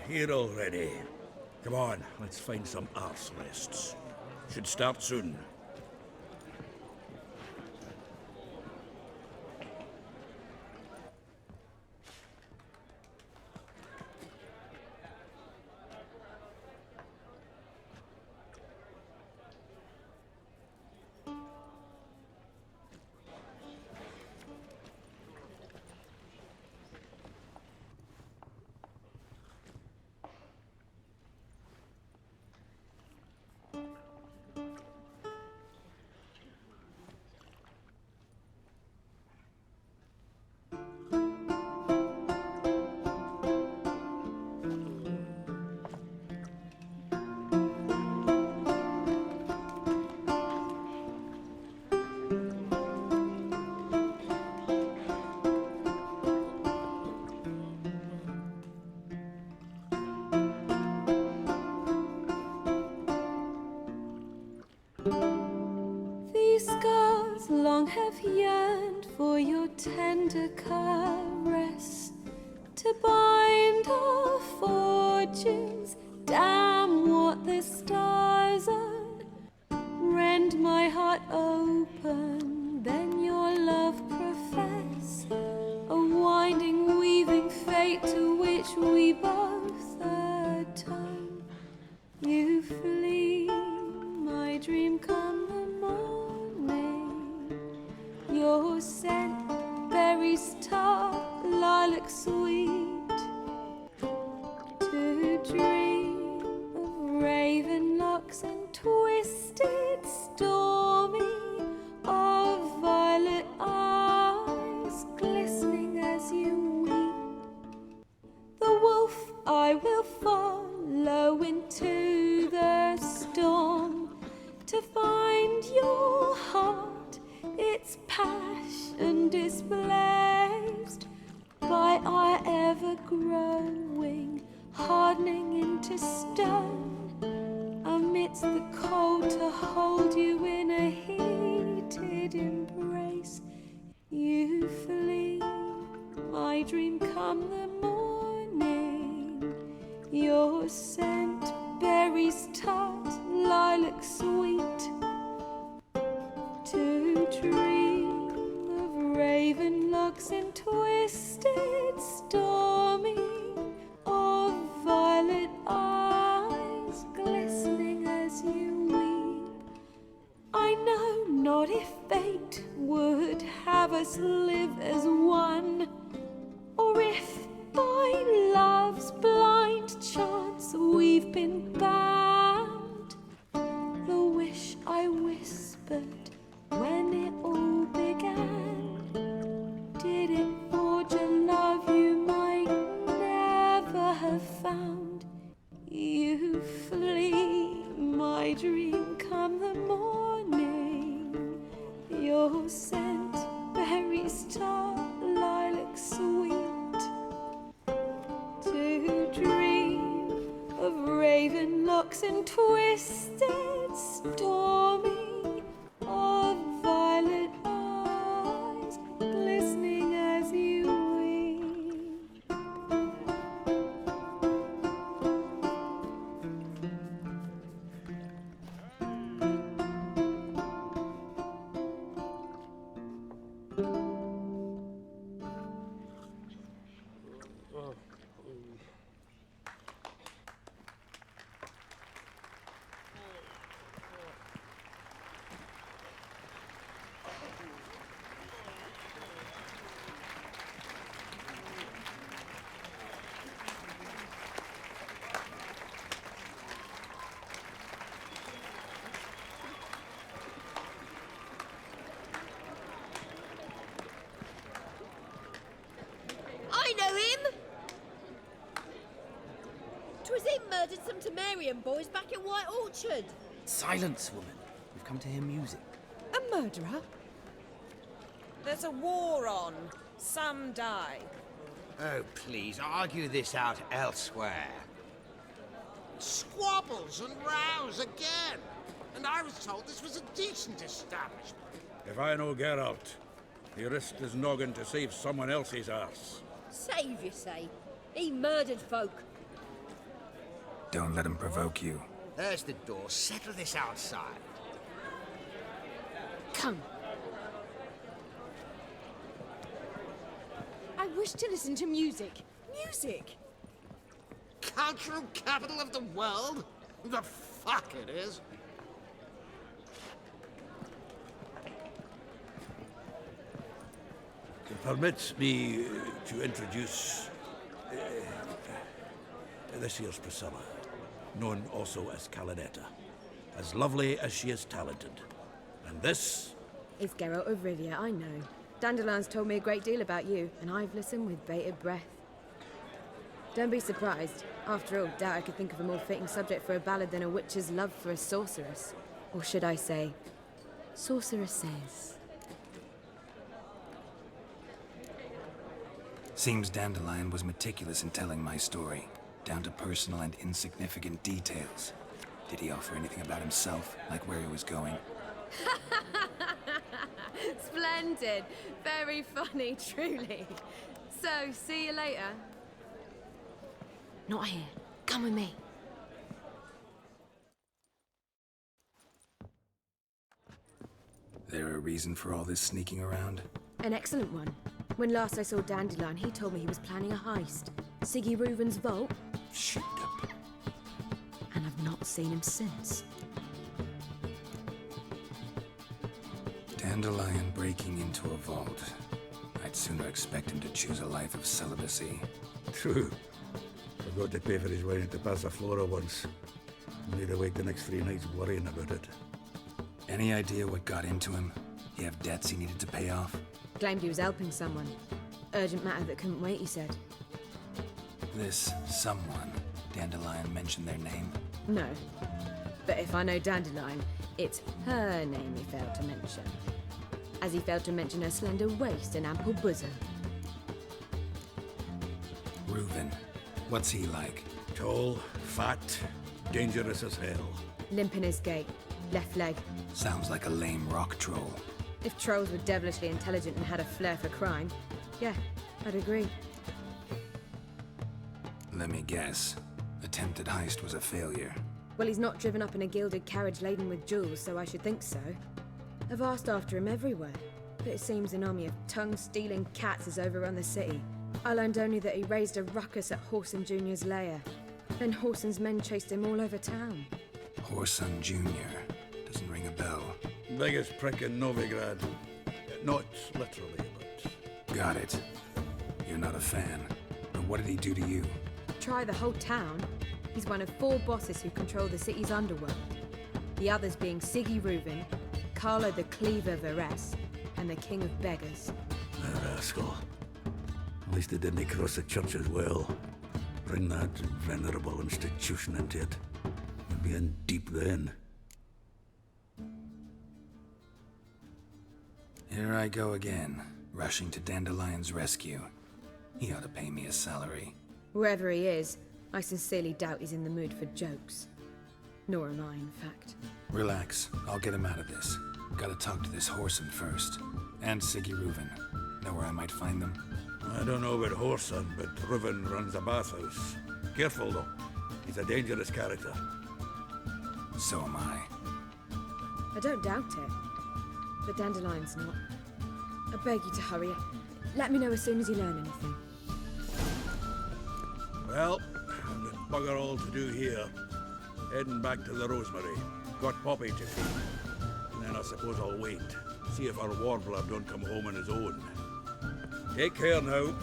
Here already. Come on, let's find some arse lists. Should start soon. These scars long have yearned for your tender caress, to bind our fortunes. Damn what the stars are. Rend my heart open, then your love profess, a winding, weaving fate to which we both atone. You flee, my dream come the morning. Your scent, berries tart, lilac sweet. To dream of raven locks and twisted, stormy, of violet eyes glistening as you weep. The wolf I will follow into the storm, to find your heart, its passion displaced by our ever-growing, hardening into stone, amidst the cold to hold you in a heated embrace. You flee, my dream come the morning. Your scent, berries tart, lilac sweet. To dream of raven locks and twisted, stormy, of violet eyes glistening as you weep. I know not if fate would have us live as one, or if by love's blind chance we've been bound. The wish I whispered when it all began, did it forge a love you might never have found? You flee, my dream come the morning. Your scent, berries tart, lilac sweet. To dream of raven locks and twisted, stormy, of violet eyes glistening as you weep. I know him! 'Twas him murdered some Temerian boys back at White Orchard. Silence, woman. come to hear music. A murderer? There's a war on. Some die. Oh, please, argue this out elsewhere. Squabbles and rows again! And I was told this was a decent establishment. If I know Geralt, he risked his noggin to save someone else's ass. Save, you say? He murdered folk. Don't let him provoke you. There's the door. Settle this outside. Come. I wish to listen to music. Music! Cultural capital of the world? The fuck it is. Permit me to introduce this here's Priscilla, known also as Calinetta. As lovely as she is talented. And this? It's Geralt of Rivia, I know. Dandelion's told me a great deal about you, and I've listened with bated breath. Don't be surprised. After all, doubt I could think of a more fitting subject for a ballad than a witch's love for a sorceress. Or should I say, sorceresses. Seems Dandelion was meticulous in telling my story, down to personal and insignificant details. Did he offer anything about himself, like where he was going? Splendid. Very funny, truly. So, see you later. Not here. Come with me. There a reason for all this sneaking around? An excellent one. When last I saw Dandelion, he told me he was planning a heist. Siggy Reuven's vault. Shut up. And I've not seen him since. Dandelion breaking into a vault. I'd sooner expect him to choose a life of celibacy. True. Forgot to pay for his wine at the Passaflora once. Made her wait the next 3 nights worrying about it. Any idea what got into him? He have debts he needed to pay off? Claimed he was helping someone. Urgent matter that couldn't wait, he said. This someone, Dandelion mentioned their name? No. But if I know Dandelion, it's her name he failed to mention. As he failed to mention her slender waist and ample bosom. Reuven. What's he like? Tall, fat, dangerous as hell. Limp in his gait. Left leg. Sounds like a lame rock troll. If trolls were devilishly intelligent and had a flair for crime, yeah, I'd agree. Let me guess. Attempted heist was a failure. Well, he's not driven up in a gilded carriage laden with jewels, so I should think so. I've asked after him everywhere, but it seems an army of tongue-stealing cats has overrun the city. I learned only that he raised a ruckus at Whoreson Jr.'s lair. Then Whoreson's men chased him all over town. Whoreson Jr. Doesn't ring a bell. Biggest prick in Novigrad. Not literally, but... Got it. You're not a fan. But what did he do to you? Try the whole town. He's one of 4 bosses who control the city's underworld. The others being Siggy Reuven, Carlo the Cleaver Varese, and the King of Beggars. A rascal. At least they didn't cross the church as well. Bring that venerable institution into it. We'd be in deep then. Here I go again, rushing to Dandelion's rescue. He ought to pay me a salary. Wherever he is, I sincerely doubt he's in the mood for jokes. Nor am I, in fact. Relax, I'll get him out of this. Gotta talk to this Whoreson first. And Siggy Reuven. Know where I might find them? I don't know about Whoreson, but Reuven runs a bathhouse. Careful, though. He's a dangerous character. So am I. I don't doubt it. But Dandelion's not. I beg you to hurry. Let me know as soon as you learn anything. Well, I've got bugger all to do here. Heading back to the Rosemary. Got Poppy to feed. And then I suppose I'll wait. See if our warbler don't come home on his own. Take care now.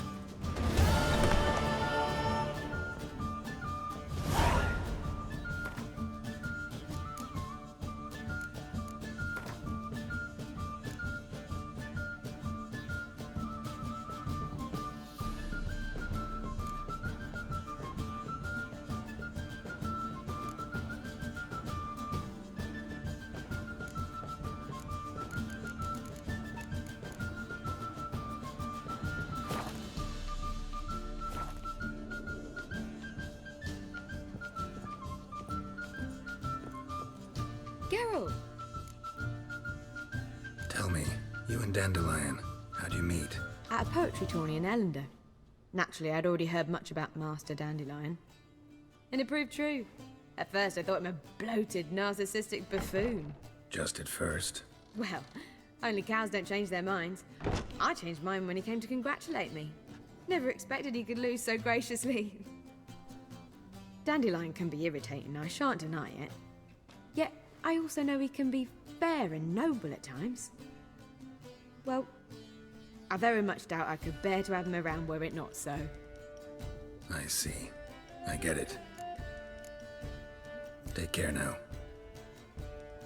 girl. Tell me, you and Dandelion, how'd you meet? At a poetry tourney in Ellender. Naturally, I'd already heard much about Master Dandelion. And it proved true. At first, I thought him a bloated, narcissistic buffoon. Just at first. Well, only cows don't change their minds. I changed mine when he came to congratulate me. Never expected he could lose so graciously. Dandelion can be irritating, I shan't deny it. Yet, I also know he can be fair and noble at times. Well, I very much doubt I could bear to have him around were it not so. I see. I get it. Take care now.